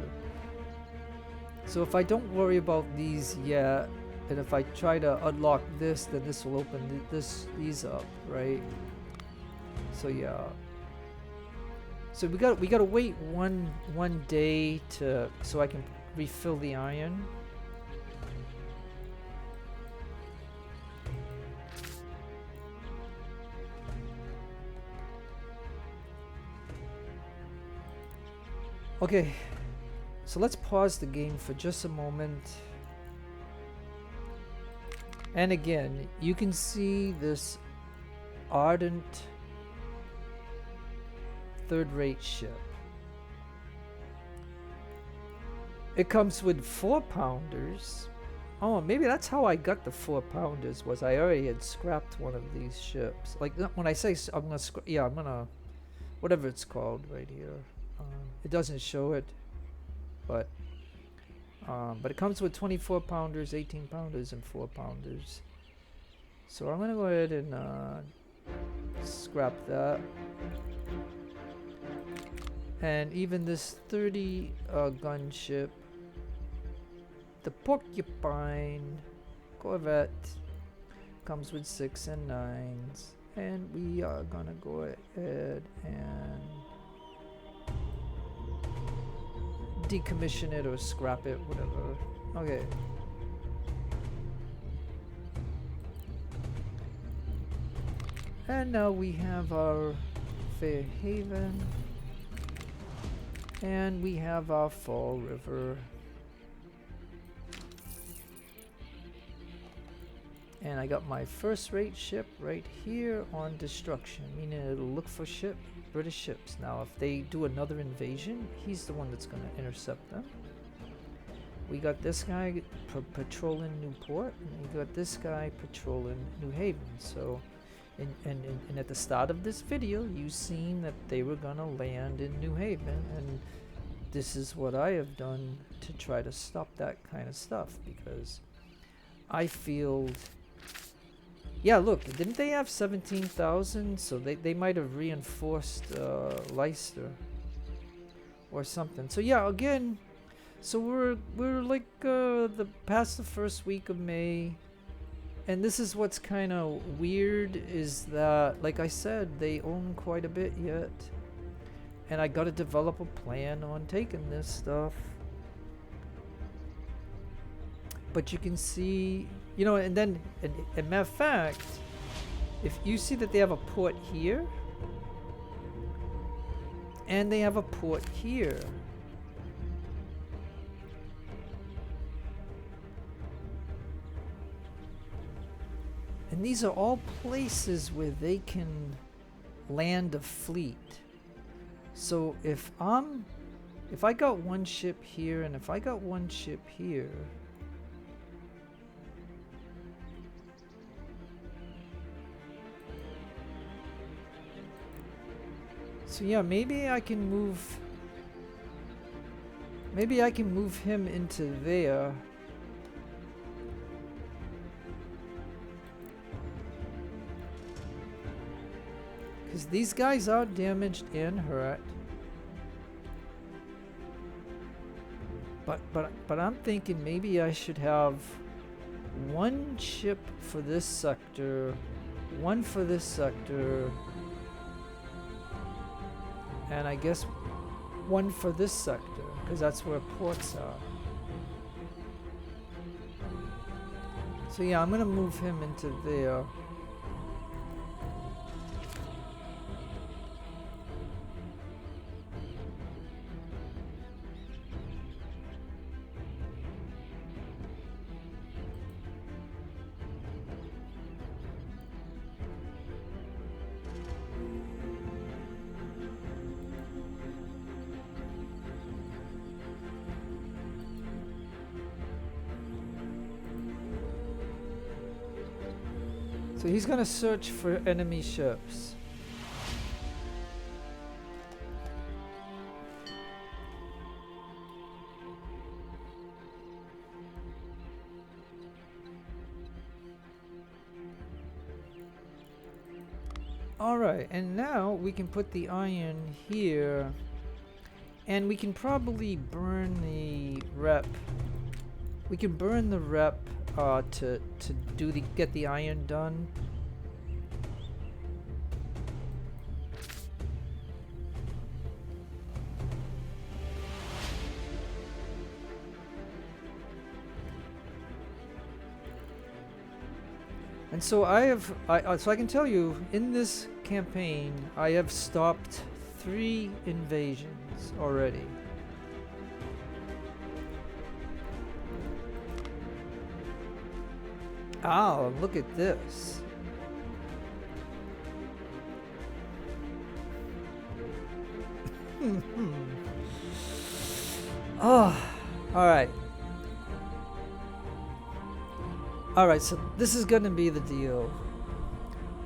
So if I don't worry about these yet, and if I try to unlock this, then this will open these up, right? So yeah. So we gotta wait one day so I can refill the iron. Okay, so let's pause the game for just a moment. And again, you can see this Ardent third-rate ship. It comes with 4-pounders. Oh, maybe that's how I got the 4-pounders, was I already had scrapped one of these ships. Like, when I say I'm gonna yeah, I'm gonna, whatever it's called right here. It doesn't show it, but it comes with 24-pounders, 18-pounders, and 4-pounders. So I'm gonna go ahead and scrap that. And even this 30 gun ship, the Porcupine Corvette, comes with 6 and 9s, and we are gonna go ahead and decommission it or scrap it, whatever. Okay. And now we have our Fair Haven, and we have our Fall River. And I got my first-rate ship right here on destruction, meaning it'll look for British ships. Now, if they do another invasion, he's the one that's going to intercept them. We got this guy patrolling Newport, and we got this guy patrolling New Haven. So, and at the start of this video, you've seen that they were going to land in New Haven, and this is what I have done to try to stop that kind of stuff, because I feel... Yeah, look, didn't they have 17,000? So they might have reinforced Leicester or something. So yeah, again, so we're like past the first week of May, and this is what's kind of weird is that, like I said, they own quite a bit yet, and I got to develop a plan on taking this stuff. But you can see, you know, and then, and matter of fact, if you see that they have a port here, and they have a port here. And these are all places where they can land a fleet. So if I got one ship here, and if I got one ship here, so yeah, maybe I can move him into there. Because these guys are damaged and hurt. But I'm thinking maybe I should have one ship for this sector, one for this sector, and I guess one for this sector, because that's where ports are. So yeah, I'm gonna move him into there. So he's gonna search for enemy ships. Alright, and now we can put the iron here, and we can probably burn the rep. We can burn the rep to get the iron done. And so so I can tell you, in this campaign, I have stopped 3 invasions already. Oh, look at this. Oh, alright. Alright, so this is gonna be the deal.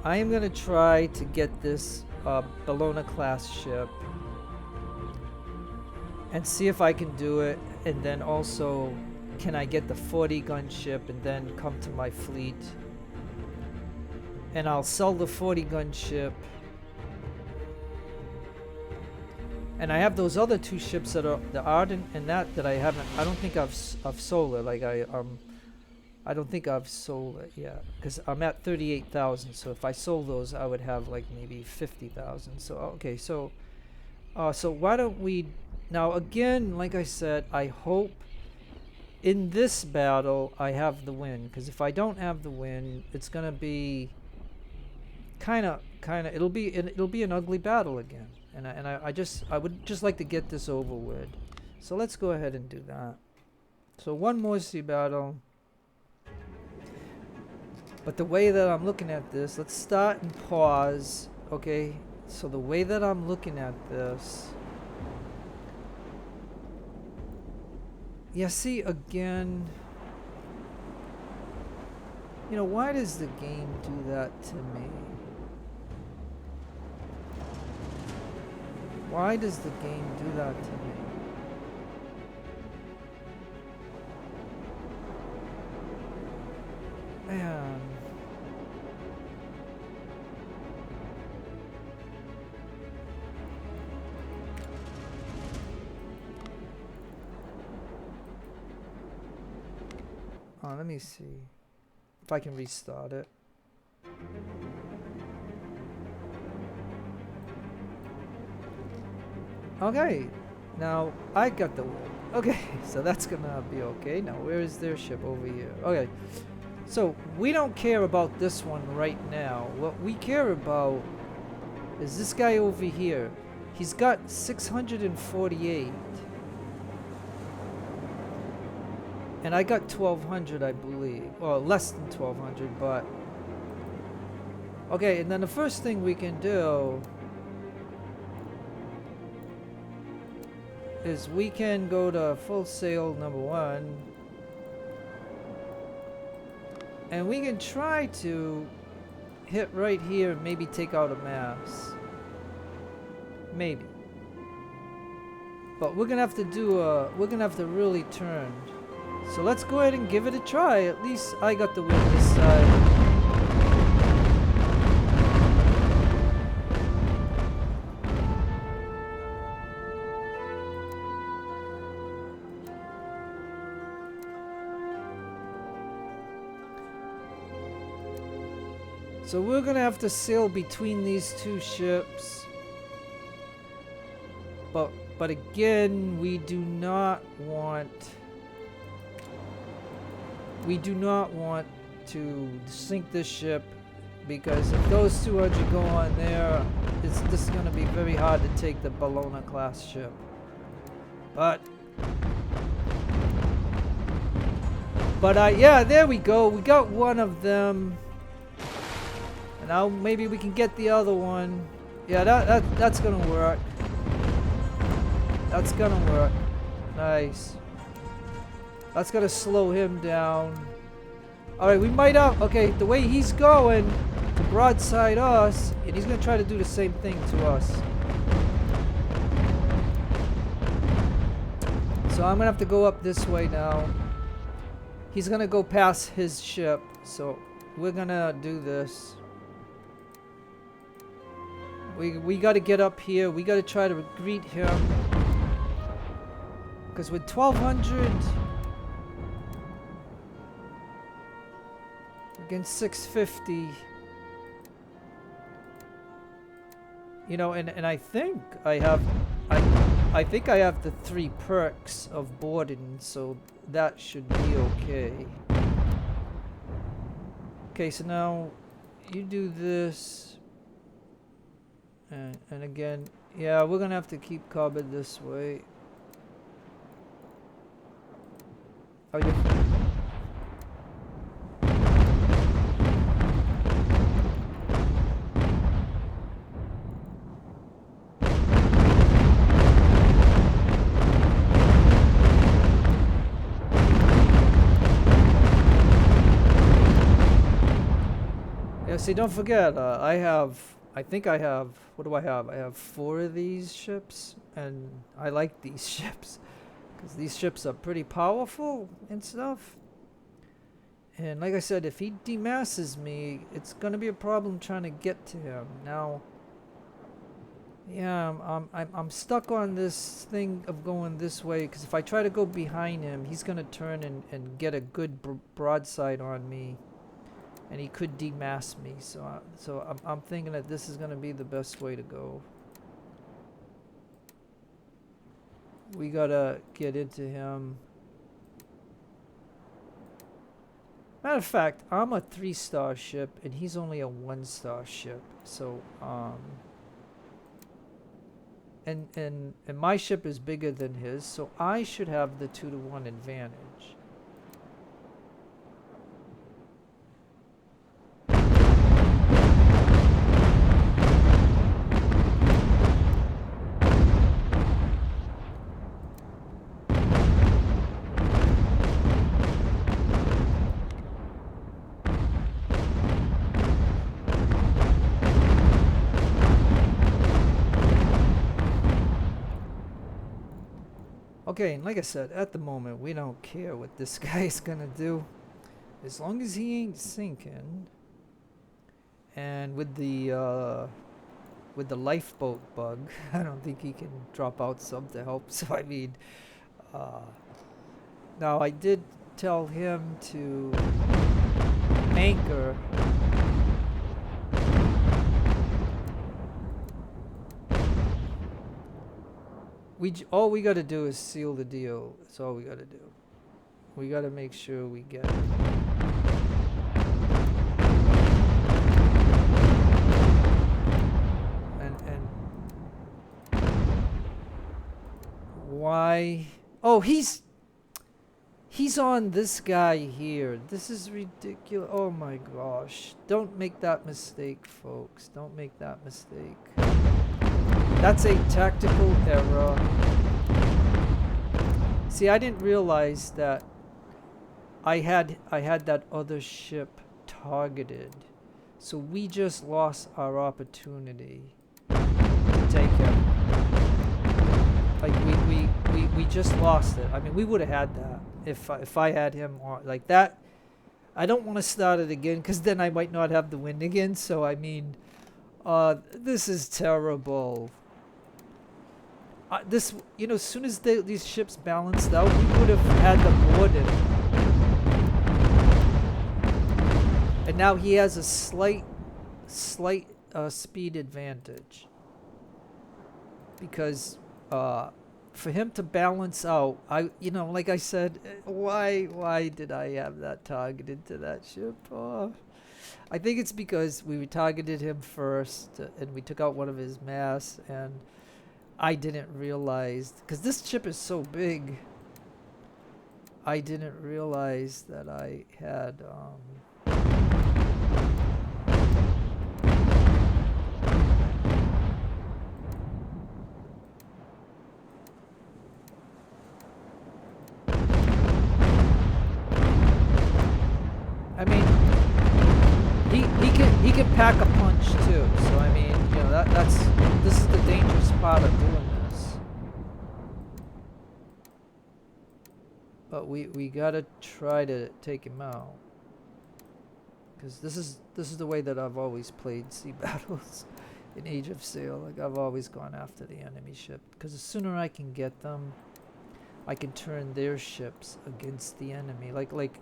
I am gonna try to get this Bellona class ship and see if I can do it, and then also can I get the 40 gun ship and then come to my fleet, and I'll sell the 40 gun ship, and I have those other 2 ships that are the Ardent and that I haven't. I don't think I've sold it. Like I don't think I've sold it yet, because I'm at 38,000. So if I sold those, I would have like maybe 50,000. So okay, so why don't we now, again, like I said, I hope in this battle I have the win, because if I don't have the win, it's gonna be kind of it'll be an ugly battle again, and I would just like to get this over with. So let's go ahead and do that. So one more sea battle. But the way that I'm looking at this, let's start and pause. Okay, so the way that I'm looking at this, yeah, see, again, you know, why does the game do that to me? Why does the game do that to me? Man. Oh, let me see if I can restart it. Okay, now I got the win. Okay, so that's gonna be okay. Now where is their ship? Over here. Okay, so we don't care about this one right now. What we care about is this guy over here. He's got 648. And I got 1200, I believe. Well, less than 1200, but... Okay, and then the first thing we can do is we can go to full sail #1. And we can try to hit right here and maybe take out a mass. Maybe. But we're gonna have to do we're gonna have to really turn. So let's go ahead and give it a try. At least I got the win this side. So we're gonna have to sail between these 2 ships. But again, we do not want to sink this ship, because if those 200 go on there, this is going to be very hard to take the Bellona class ship. But yeah, there we go. We got one of them, and now maybe we can get the other one. Yeah, that's gonna work. That's gonna work. Nice. That's gonna slow him down. Alright, we might have... Okay, the way he's going to broadside us, and he's gonna try to do the same thing to us. So I'm gonna have to go up this way now. He's gonna go past his ship, so we're gonna do this. We gotta get up here. We gotta try to greet him. Because with 1200... against 650, you know, and I think I have the 3 perks of boarding, so that should be okay. Okay, so now you do this, and again, yeah, we're gonna have to keep covered this way. Oh, yeah. Yeah, see, don't forget, I think I have, what do I have? I have 4 of these ships, and I like these ships, because these ships are pretty powerful and stuff. And like I said, if he demasses me, it's gonna be a problem trying to get to him. Now, yeah, I'm stuck on this thing of going this way, because if I try to go behind him, he's gonna turn and get a good broadside on me. And he could demass me, so I'm thinking that this is going to be the best way to go. We gotta get into him. Matter of fact, I'm a 3-star ship, and he's only a 1-star ship. So, and my ship is bigger than his, so I should have the 2-to-1 advantage. Okay, and like I said, at the moment, we don't care what this guy is gonna do. As long as he ain't sinking. And with the lifeboat bug, I don't think he can drop out some to help. So, I mean, now I did tell him to anchor. All we gotta do is seal the deal. That's all we gotta do. We gotta make sure we get it. And why? Oh, he's on this guy here. This is ridiculous. Oh my gosh. Don't make that mistake, folks. Don't make that mistake. That's a tactical error. See, I didn't realize that I had that other ship targeted. So we just lost our opportunity to take him. Like we just lost it. I mean, we would have had that if I had him on like that. I don't want to start it again, because then I might not have the win again. So I mean, this is terrible. This, you know, as soon as these ships balanced out, we would have had the boarded. And now he has a slight speed advantage. Because for him to balance out, like I said, why did I have that targeted to that ship? Oh. I think it's because we targeted him first, and we took out one of his masts, and I didn't realize, because this ship is so big, I didn't realize that I had I mean, he can pack a punch too. So I mean, you know, this is the dangerous part of doing this. But we gotta try to take him out, because this is the way that I've always played sea battles in Age of Sail. Like, I've always gone after the enemy ship, because the sooner I can get them, I can turn their ships against the enemy. Like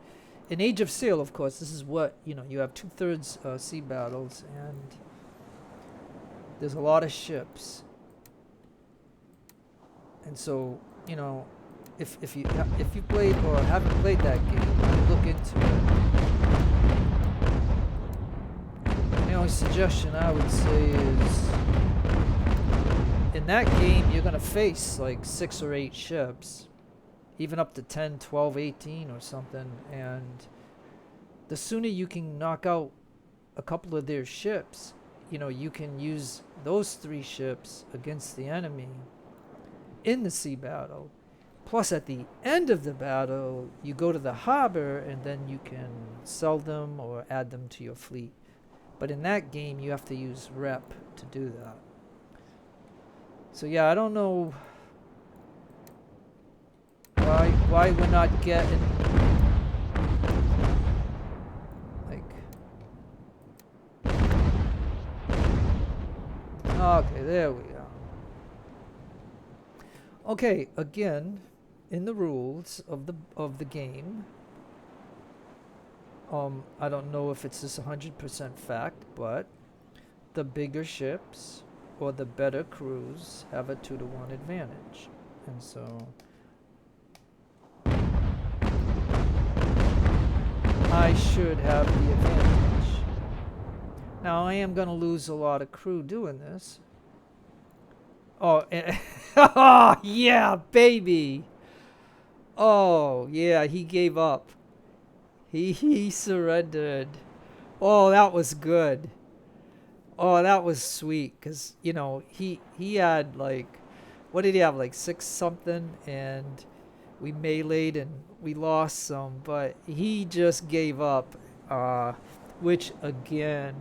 in Age of Sail, of course, this is what, you know, you have 2/3 sea battles, and there's a lot of ships. And so, you know, if you played or haven't played that game, you look into it. only suggestion I would say is, in that game, you're going to face like 6 or 8 ships, even up to 10, 12, 18 or something. And the sooner you can knock out a couple of their ships, you know, you can use those 3 ships against the enemy in the sea battle. Plus, at the end of the battle, you go to the harbor and then you can sell them or add them to your fleet. But in that game, you have to use rep to do that. So yeah, I don't know why we're not getting like. Okay, there we are. Okay, again, in the rules of the game, I don't know if it's just 100% fact, but the bigger ships or the better crews have a 2-to-1 advantage, and so I should have the advantage. Now I am gonna lose a lot of crew doing this. Oh, oh yeah, baby. Oh yeah, he gave up. He surrendered. Oh, that was good. Oh, that was sweet, because, you know, he had like, what did he have, like 6 something, and we meleeed and we lost some, but he just gave up, which again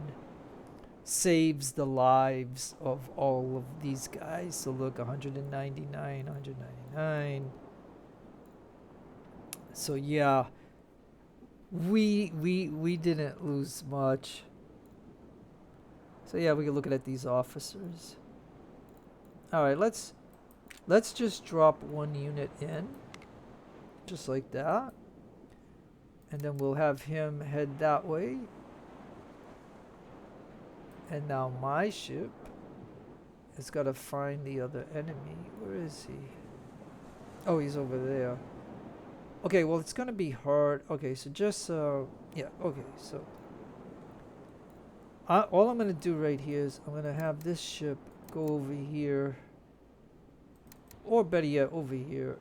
saves the lives of all of these guys. So look, 199, 199. So yeah, we didn't lose much. So yeah, we can look at these officers. All right, let's just drop 1 unit in, just like that, and then we'll have him head that way. And now my ship has got to find the other enemy. Where is he? Oh, he's over there. Okay, well, it's gonna be hard. Okay, so just yeah. Okay, so all I'm gonna do right here is I'm gonna have this ship go over here, or better yet, over here.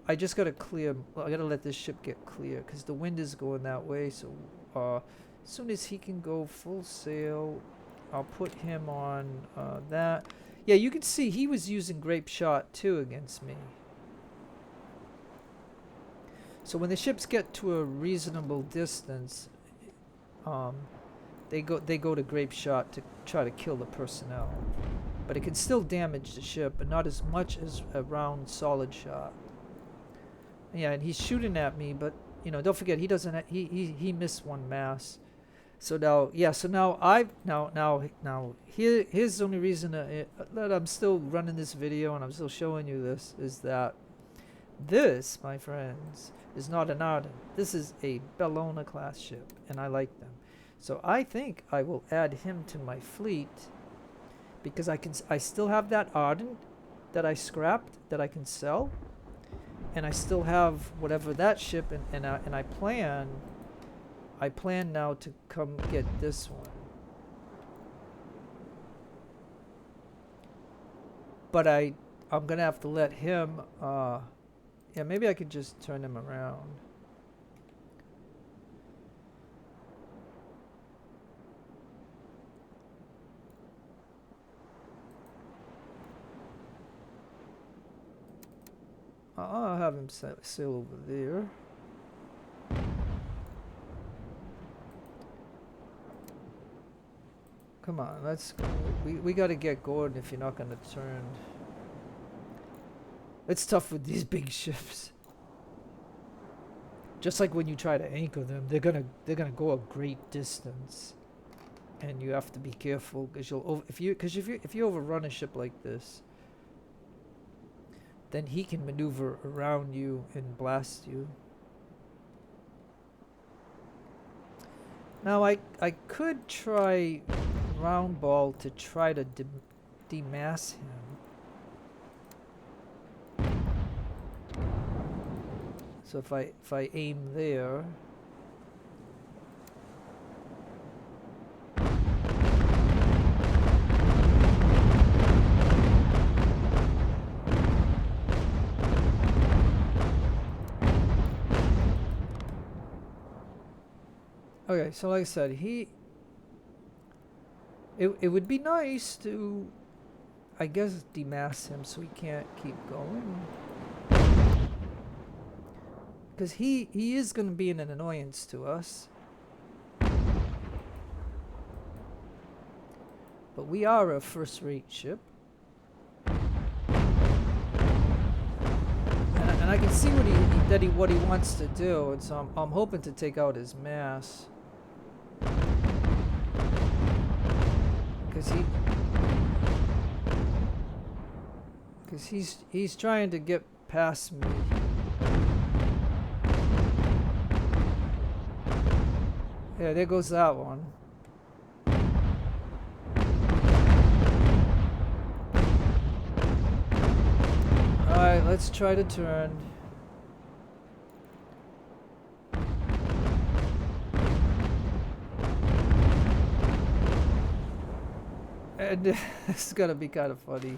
I just gotta clear. I gotta let this ship get clear because the wind is going that way. So as soon as he can go full sail, I'll put him on that. Yeah, you can see he was using grape shot too against me. So when the ships get to a reasonable distance, they go to grape shot to try to kill the personnel, but it can still damage the ship, but not as much as a round solid shot. Yeah, and he's shooting at me, but you know, don't forget he doesn't. He missed 1 mass. So now, yeah. So now here's the only reason that I'm still running this video and I'm still showing you this is that this, my friends, is not an Ardent. This is a Bellona class ship, and I like them. So I think I will add him to my fleet because I still have that Ardent that I scrapped that I can sell, and I still have whatever that ship, and I plan now to come get this one. But I'm gonna have to let him. Yeah, maybe I could just turn him around. I'll have him sail over there. Come on, let's go. We gotta get going if you're not gonna turn. It's tough with these big ships. Just like when you try to anchor them, they're gonna go a great distance, and you have to be careful because if you overrun a ship like this, then he can maneuver around you and blast you. Now I could try round ball to try to demass him. So if I aim there, Okay, so like I said, it would be nice to, I guess, demass him so he can't keep going. Because he is going to be an annoyance to us. But we are a first-rate ship. And I can see what he wants to do, and so I'm hoping to take out his mass. Because he's trying to get past me. Yeah, there goes that one. Alright, let's try to turn. And this is gonna be kind of funny.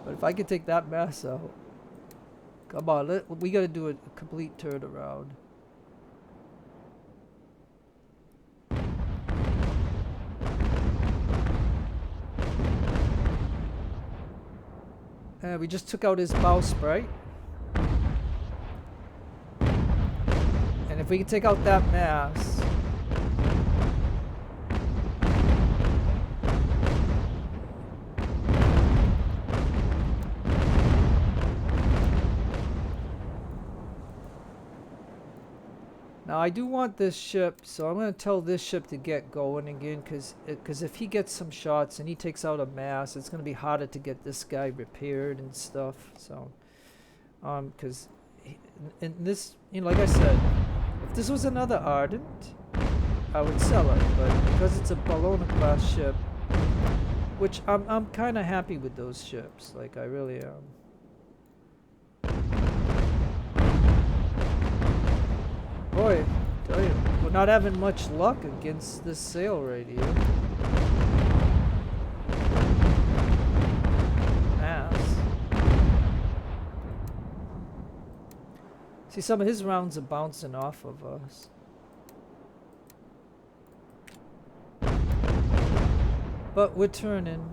But if I can take that mass out. Come on, we gotta do a complete turnaround. We just took out his bowsprit. And if we can take out that mass. Now I do want this ship, so I'm going to tell this ship to get going again, because if he gets some shots and he takes out a mass, it's going to be harder to get this guy repaired and stuff. So, because in this, like I said, if this was another Ardent, I would sell it, but because it's a Bellona class ship, which I'm kind of happy with those ships, like I really am. Boy, tell you, we're not having much luck against this sail right here. Ass. See, some of his rounds are bouncing off of us. But we're turning.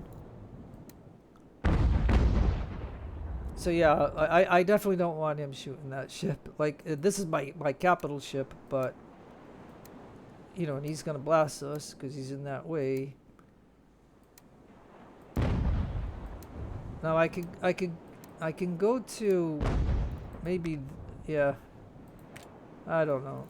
So yeah, I definitely don't want him shooting that ship. Like, this is my capital ship, but and he's gonna blast us because he's in that way. Now I can go to maybe, yeah, I don't know.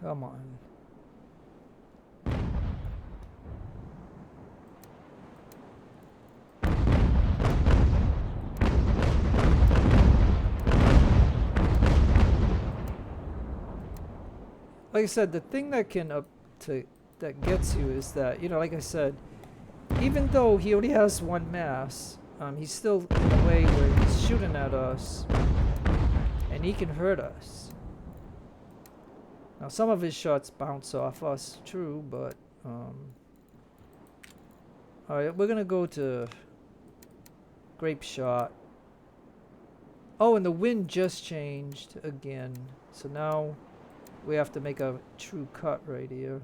Come on. Like I said, the thing that that gets you is that, like I said, even though he only has one mass, he's still in a way where he's shooting at us and he can hurt us. Now, some of his shots bounce off us, true, but, alright, we're gonna go to grape shot. Oh, and the wind just changed again, so now we have to make a true cut right here.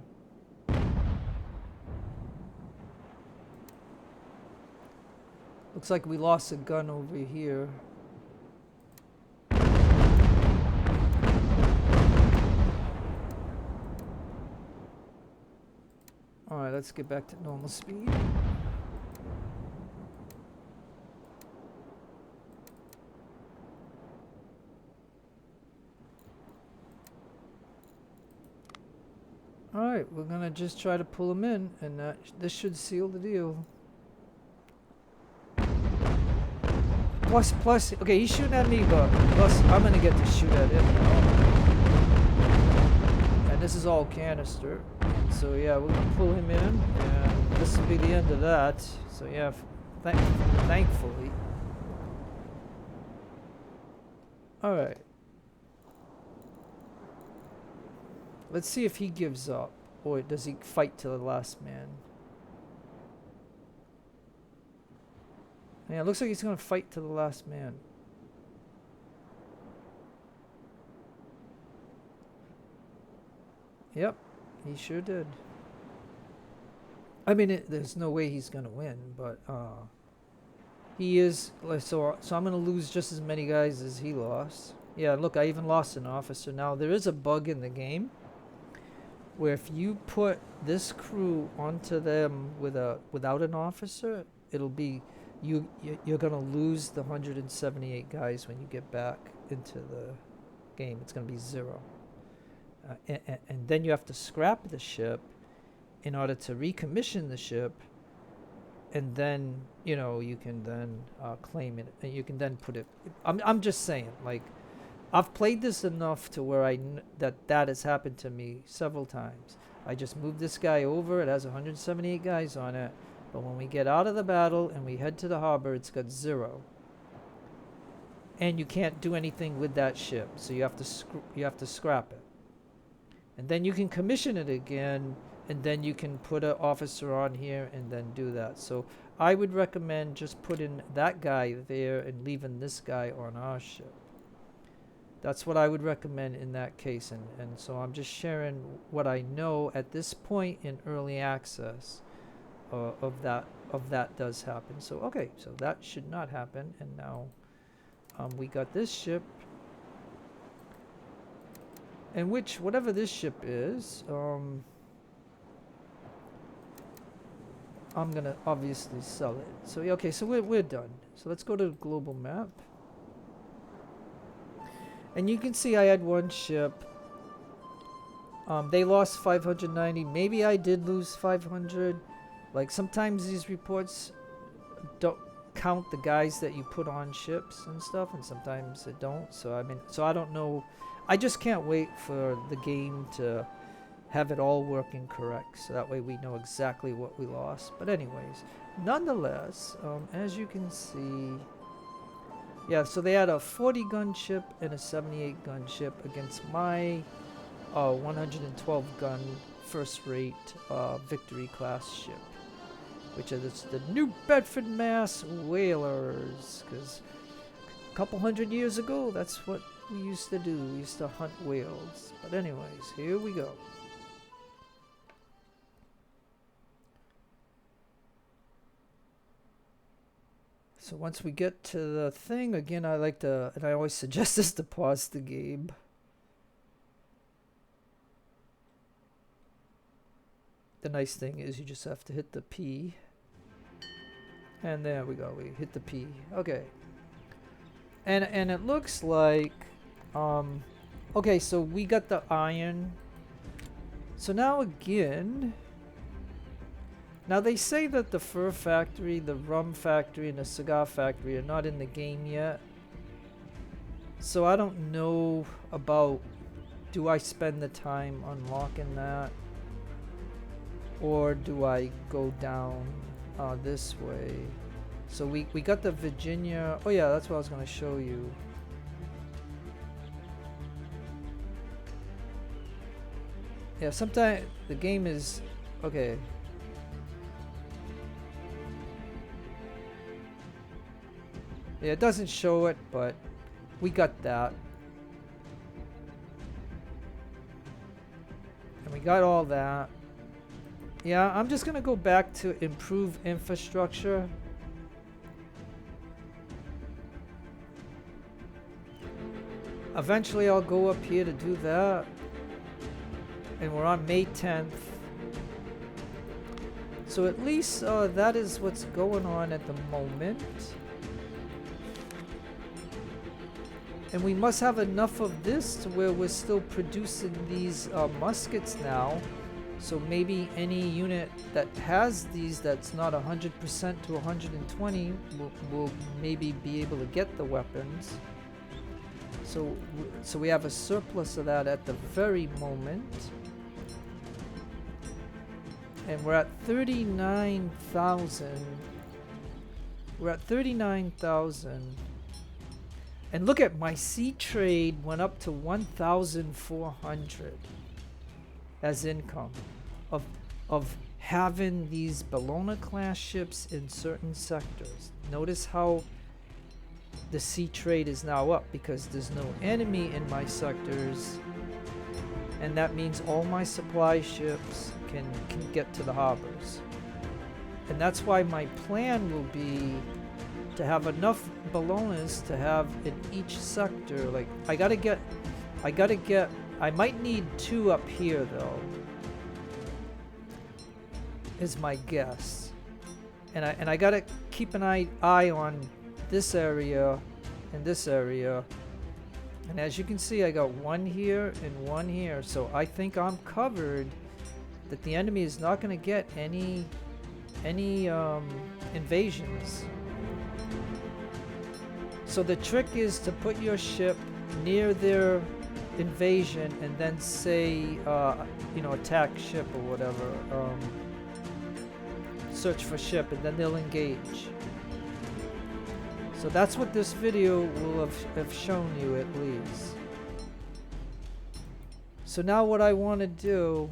Looks like we lost a gun over here. Alright, let's get back to normal speed. Alright, we're gonna just try to pull him in, and this should seal the deal. Plus, okay, he's shooting at me, but plus I'm gonna get to shoot at him now. And this is all canister. So yeah, we're gonna pull him in, and this will be the end of that. So yeah, thankfully. Alright. Let's see if he gives up, or does he fight to the last man. Yeah, it looks like he's gonna fight to the last man. Yep, he sure did. I mean, there's no way he's gonna win, but he is. So I'm gonna lose just as many guys as he lost. Yeah, look, I even lost an officer. Now there is a bug in the game where if you put this crew onto them without an officer, it'll be you're gonna lose the 178 guys when you get back into the game. It's gonna be 0, and then you have to scrap the ship in order to recommission the ship, and then you can then claim it, and you can then put it. I'm just saying, like, I've played this enough to where that has happened to me several times. I just moved this guy over. It has 178 guys on it, but when we get out of the battle and we head to the harbor, it's got 0, and you can't do anything with that ship. So you have to scrap it, and then you can commission it again, and then you can put an officer on here and then do that. So I would recommend just putting that guy there and leaving this guy on our ship. That's what I would recommend in that case. And so I'm just sharing what I know at this point in early access of that does happen. So okay, so that should not happen. And now we got this ship, and whatever this ship is, I'm gonna obviously sell it. So okay, so we're done. So let's go to the global map. And you can see I had one ship. They lost 590. Maybe I did lose 500. Like, sometimes these reports don't count the guys that you put on ships and stuff, and sometimes it don't. So I mean, I don't know. I just can't wait for the game to have it all working correct, so that way we know exactly what we lost. But anyways, nonetheless, as you can see, yeah, so they had a 40 gun ship and a 78 gun ship against my 112 gun first rate Victory class ship, which is the New Bedford, Mass whalers, because a couple hundred years ago that's what we used to do. We used to hunt whales. But anyways, here we go. So once we get to the thing, again, I like to, and I always suggest this, to pause the game. The nice thing is you just have to hit the P. And there we go, we hit the P. Okay. And it looks like, okay, so we got the iron. So now again, now they say that the fur factory, the rum factory, and the cigar factory are not in the game yet. So I don't know about, do I spend the time unlocking that? Or do I go down this way? So we got the Virginia. Oh yeah, that's what I was going to show you. Yeah, sometimes the game is, okay. Yeah, it doesn't show it, but we got that. And we got all that. Yeah, I'm just gonna go back to improve infrastructure. Eventually I'll go up here to do that. And we're on May 10th. So at least that is what's going on at the moment. And we must have enough of this to where we're still producing these muskets now. So maybe any unit that has these that's not 100% to 120 will maybe be able to get the weapons. So we have a surplus of that at the very moment. And we're at 39,000. We're at 39,000. And look at my sea trade went up to 1,400. as income of of having these Bellona class ships in certain sectors. Notice how the sea trade is now up because there's no enemy in my sectors, and that means all my supply ships can get to the harbors. And that's why my plan will be to have enough Bellonas to have in each sector. Like I might need 2 up here though, is my guess. And I gotta keep an eye on this area and this area. And as you can see, I got 1 here and 1 here, so I think I'm covered, that the enemy is not going to get any invasions. So the trick is to put your ship near their invasion and then say, attack ship or whatever, search for ship, and then they'll engage. So that's what this video will have shown you at least. So now what I want to do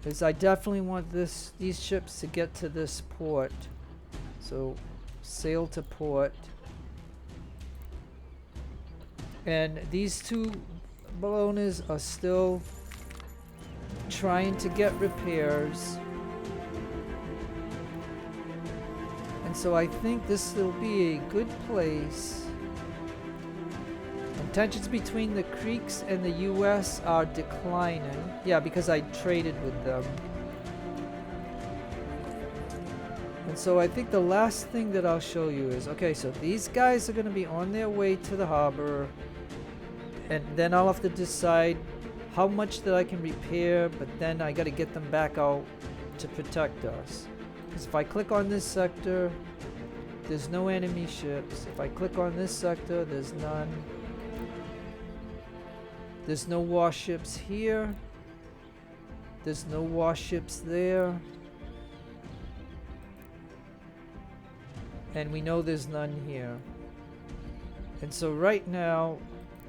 is I definitely want these ships to get to this port. So sail to port. And these 2 Bellonas are still trying to get repairs. And so I think this will be a good place. And tensions between the Creeks and the US are declining. Yeah, because I traded with them. And so I think the last thing that I'll show you is, okay, so these guys are going to be on their way to the harbor. And then I'll have to decide how much that I can repair, but then I got to get them back out to protect us. Because if I click on this sector, there's no enemy ships. If I click on this sector, there's none. There's no warships here. There's no warships there. And we know there's none here. And so right now,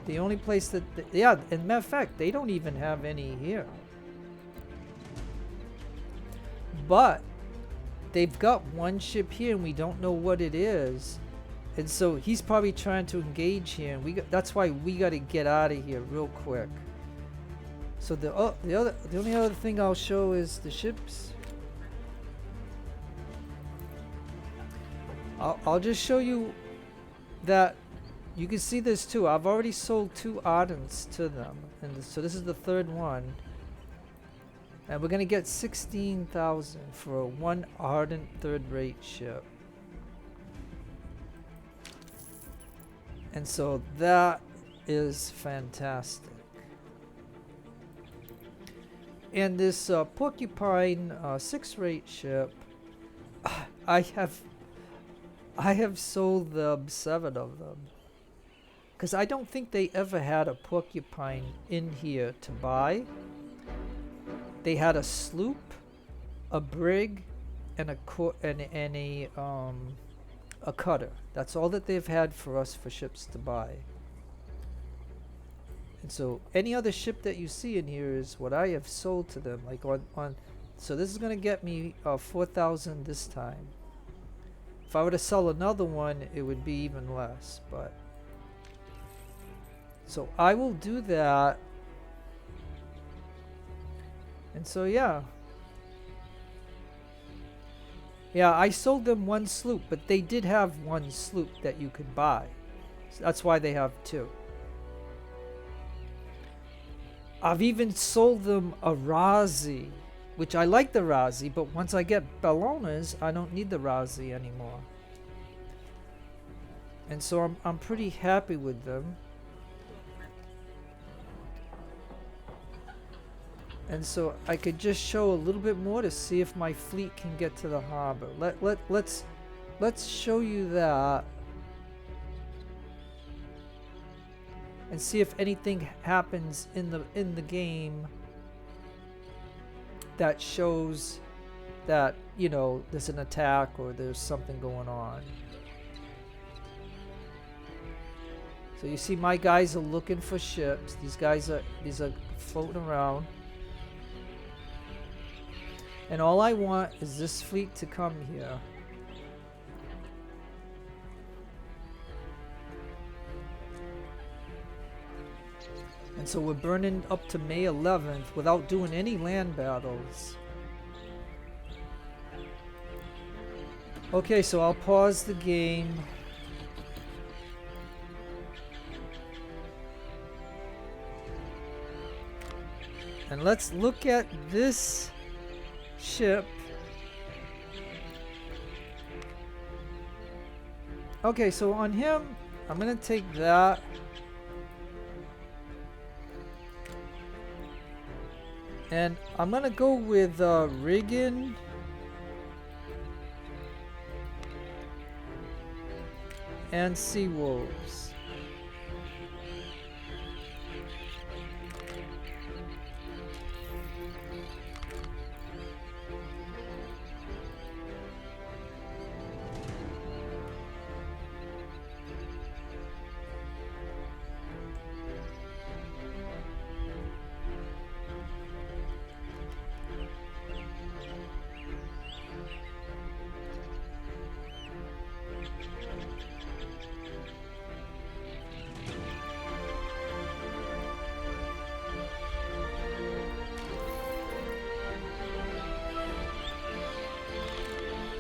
the only place that... yeah, as a matter of fact, they don't even have any here. But they've got 1 ship here and we don't know what it is. And so he's probably trying to engage here, and that's why we got to get out of here real quick. So the only other thing I'll show is the ships. I'll just show you that you can see this too. I've already sold 2 Ardents to them, and so this is the 3rd one. And we're gonna get 16,000 for a 1 Ardent 3rd-rate ship. And so that is fantastic. And this Porcupine 6th-rate ship, I have sold them 7 of them. Because I don't think they ever had a Porcupine in here to buy. They had a sloop, a brig, and a cutter. That's all that they've had for us for ships to buy. And so any other ship that you see in here is what I have sold to them. Like on so this is gonna get me 4,000 this time. If I were to sell another one, it would be even less. But so I will do that. And so yeah, I sold them 1 sloop, but they did have 1 sloop that you could buy. So that's why they have 2. I've even sold them a Razi, which I like the Razi, but once I get Bellonas, I don't need the Razi anymore. And so I'm pretty happy with them. And so I could just show a little bit more to see if my fleet can get to the harbor. Let's show you that and see if anything happens in the game that shows that, you know, there's an attack or there's something going on. So you see my guys are looking for ships. These floating around. And all I want is this fleet to come here. And so we're burning up to May 11th without doing any land battles. Okay, so I'll pause the game. And let's look at this ship. Okay, so on him, I'm gonna take that. And I'm gonna go with Riggin. And Sea Wolves.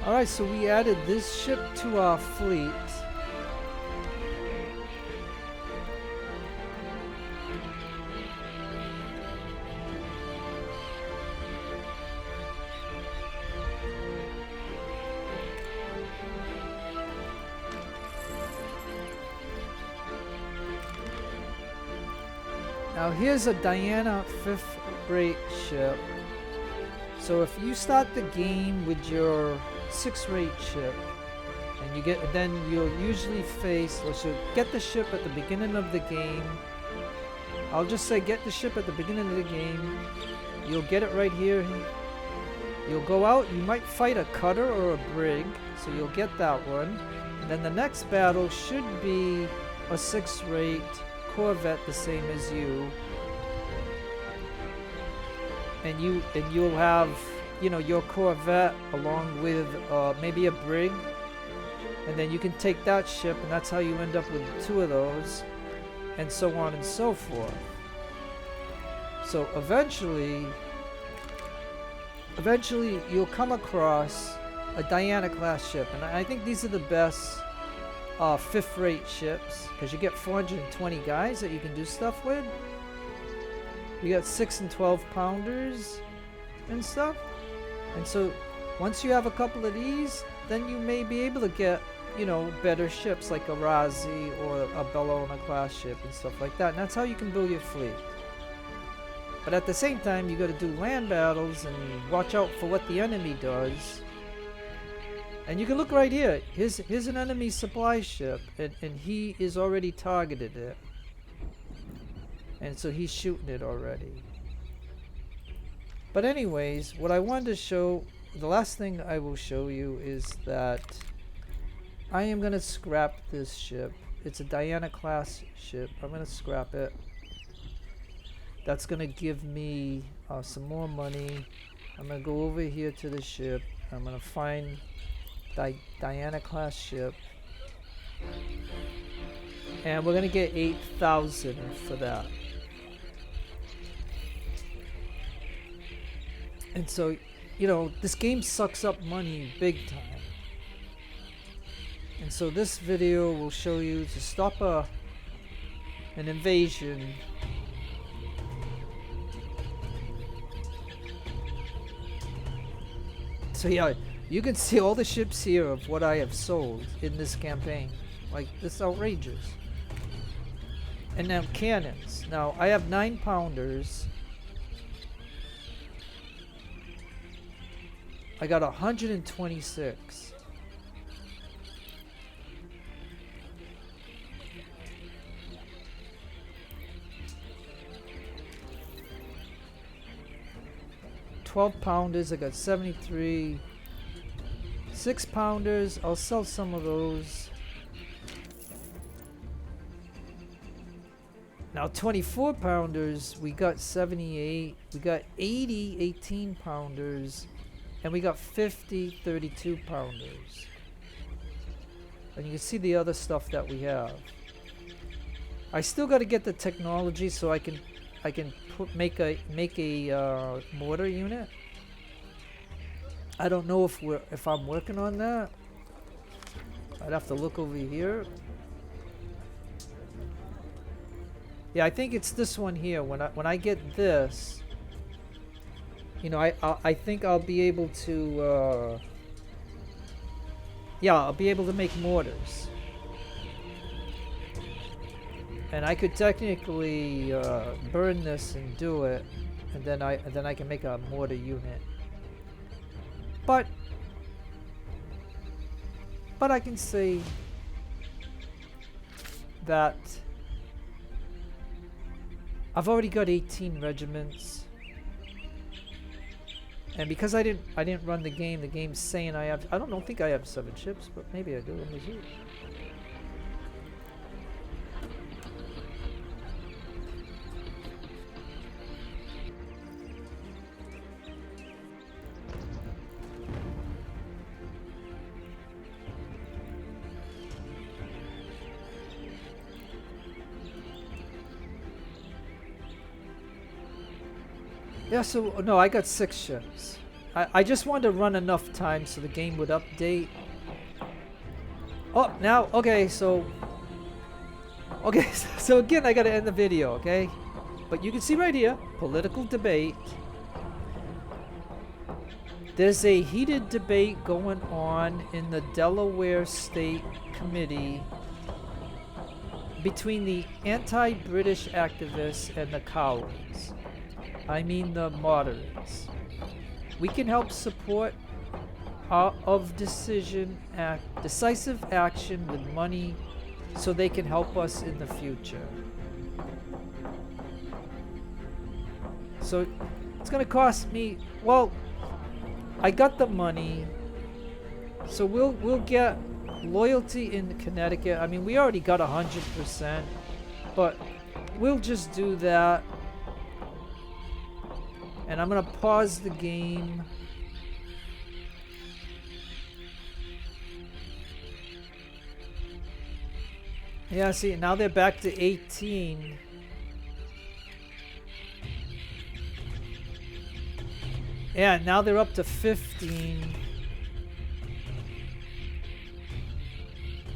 Alright, so we added this ship to our fleet. Now here's a Diana 5th rate ship. So if you start the game with your 6th rate ship, and you get, then you'll usually face, let's get the ship at the beginning of the game. I'll just say get the ship at the beginning of the game. You'll get it right here. You'll go out, you might fight a cutter or a brig, so you'll get that one. And then the next battle should be a 6th rate Corvette the same as you. And you'll have, you know, your Corvette along with maybe a brig, and then you can take that ship, and that's how you end up with 2 of those, and so on and so forth. So eventually you'll come across a Diana class ship, and I think these are the best 5th rate ships, because you get 420 guys that you can do stuff with. You got 6 and 12 pounders and stuff. And so once you have a couple of these, then you may be able to get, you know, better ships like a Razi or a Bellona class ship and stuff like that. And that's how you can build your fleet. But at the same time, you got to do land battles and watch out for what the enemy does. And you can look right here. Here's an enemy supply ship, and he is already targeted it. And so he's shooting it already. But anyways, what I wanted to show, the last thing I will show you is that I am going to scrap this ship. It's a Diana class ship. I'm going to scrap it. That's going to give me some more money. I'm going to go over here to the ship. I'm going to find Diana class ship. And we're going to get 8,000 for that. And so, you know, this game sucks up money big time. And so this video will show you to stop an invasion. So yeah, you can see all the ships here of what I have sold in this campaign. Like, this is outrageous. And now cannons. Now, I have 9 pounders. I got 126. £12, I got 73. 6 pounders, I'll sell some of those. Now 24 pounders, we got 78, we got 80 18 pounders, and we got 50 32 pounders. And you can see the other stuff that we have. I still got to get the technology so I can make a mortar unit. I don't know if I'm working on that. I'd have to look over here. Yeah, I think it's this one here. When I get this, you know, I think I'll be able to. Yeah, I'll be able to make mortars, and I could technically burn this and do it, and then I can make a mortar unit. But I can say that I've already got 18 regiments, and because I didn't run the game's saying I don't think I have 7 ships, but maybe I do. Let me see. Yeah, so no, I got 6 ships. I just wanted to run enough time so the game would update. Oh, now, okay, so again, I gotta end the video, okay? But you can see right here, political debate. There's a heated debate going on in the Delaware State Committee between the anti-British activists and the cowards. I mean the moderates. We can help support decisive action with money so they can help us in the future. So it's gonna cost me, well, I got the money, so we'll get loyalty in Connecticut. I mean, we already got 100%, but we'll just do that. And I'm gonna pause the game. Yeah, see, now they're back to 18. Yeah, now they're up to 15.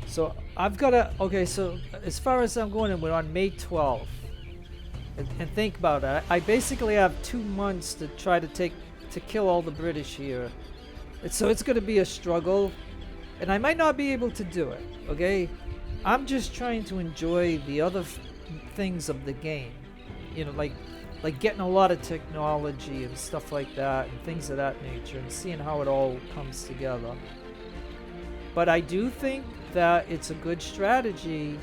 So I've got to, okay, so as far as I'm going, we're on May 12th. And think about it. I basically have 2 months to try to kill all the British here. So it's going to be a struggle, and I might not be able to do it. Okay, I'm just trying to enjoy the other things of the game. You know, like getting a lot of technology and stuff like that, and things of that nature, and seeing how it all comes together. But I do think that it's a good strategy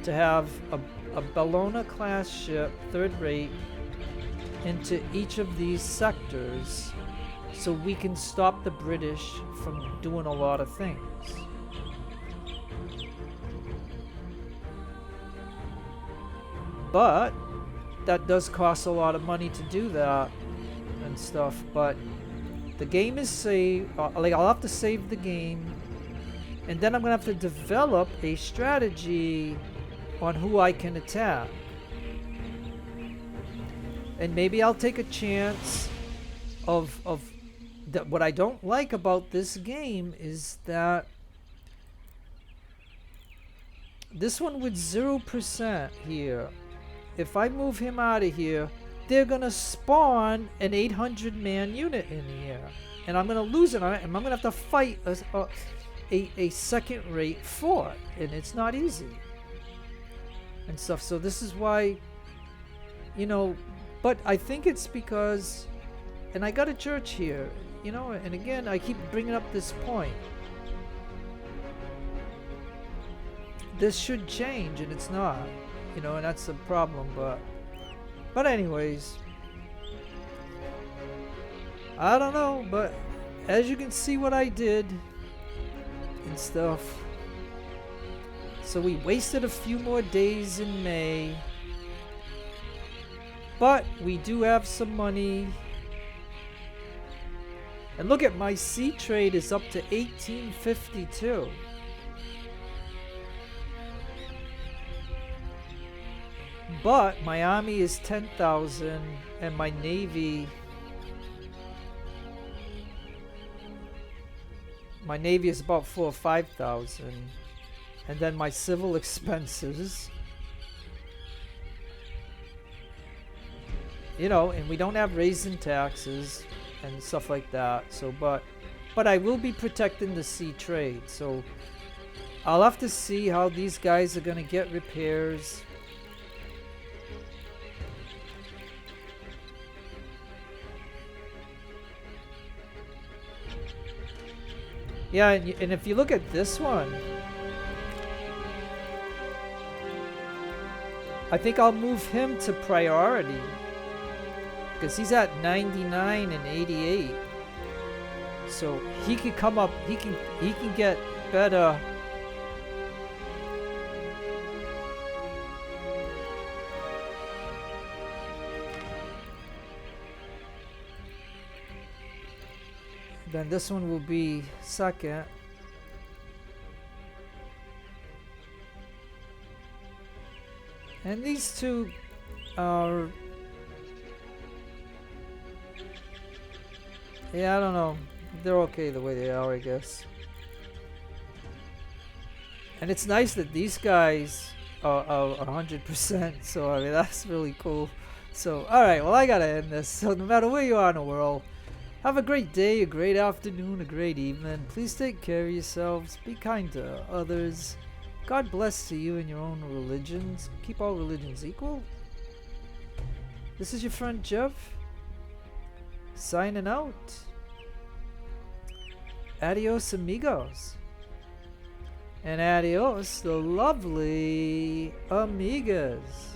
to have a Bellona class ship, 3rd rate, into each of these sectors so we can stop the British from doing a lot of things. But that does cost a lot of money to do that and stuff, but the game is saved. I'll have to save the game, and then I'm gonna have to develop a strategy on who I can attack. And maybe I'll take a chance of that. What I don't like about this game is that this one with 0% here, if I move him out of here, they're gonna spawn an 800-man unit in here, and I'm gonna lose it, and I'm gonna have to fight a second-rate fort, and it's not easy and stuff. So this is why, you know, but I think it's because, and I got a church here, you know, and again, I keep bringing up this point. This should change, and it's not, you know, and that's the problem. But anyways, I don't know, but as you can see what I did and stuff. So we wasted a few more days in May, But we do have some money. And look at my sea trade is up to 1852. But my army is 10,000 and my navy is about 4,000 or 5,000. And then my civil expenses, you know, and we don't have raising taxes and stuff like that. So but I will be protecting the sea trade. So I'll have to see how these guys are going to get repairs. Yeah, and if you look at this one, I think I'll move him to priority because he's at 99 and 88. So he could come up, he can get better. Then this one will be second. And these two are... yeah, I don't know. They're okay the way they are, I guess. And it's nice that these guys are 100%. So, I mean, that's really cool. So, alright, well, I gotta end this. So, no matter where you are in the world, have a great day, a great afternoon, a great evening. Please take care of yourselves. Be kind to others. God bless to you and your own religions. Keep all religions equal. This is your friend Jeff, signing out. Adios, amigos. And adios, the lovely amigas.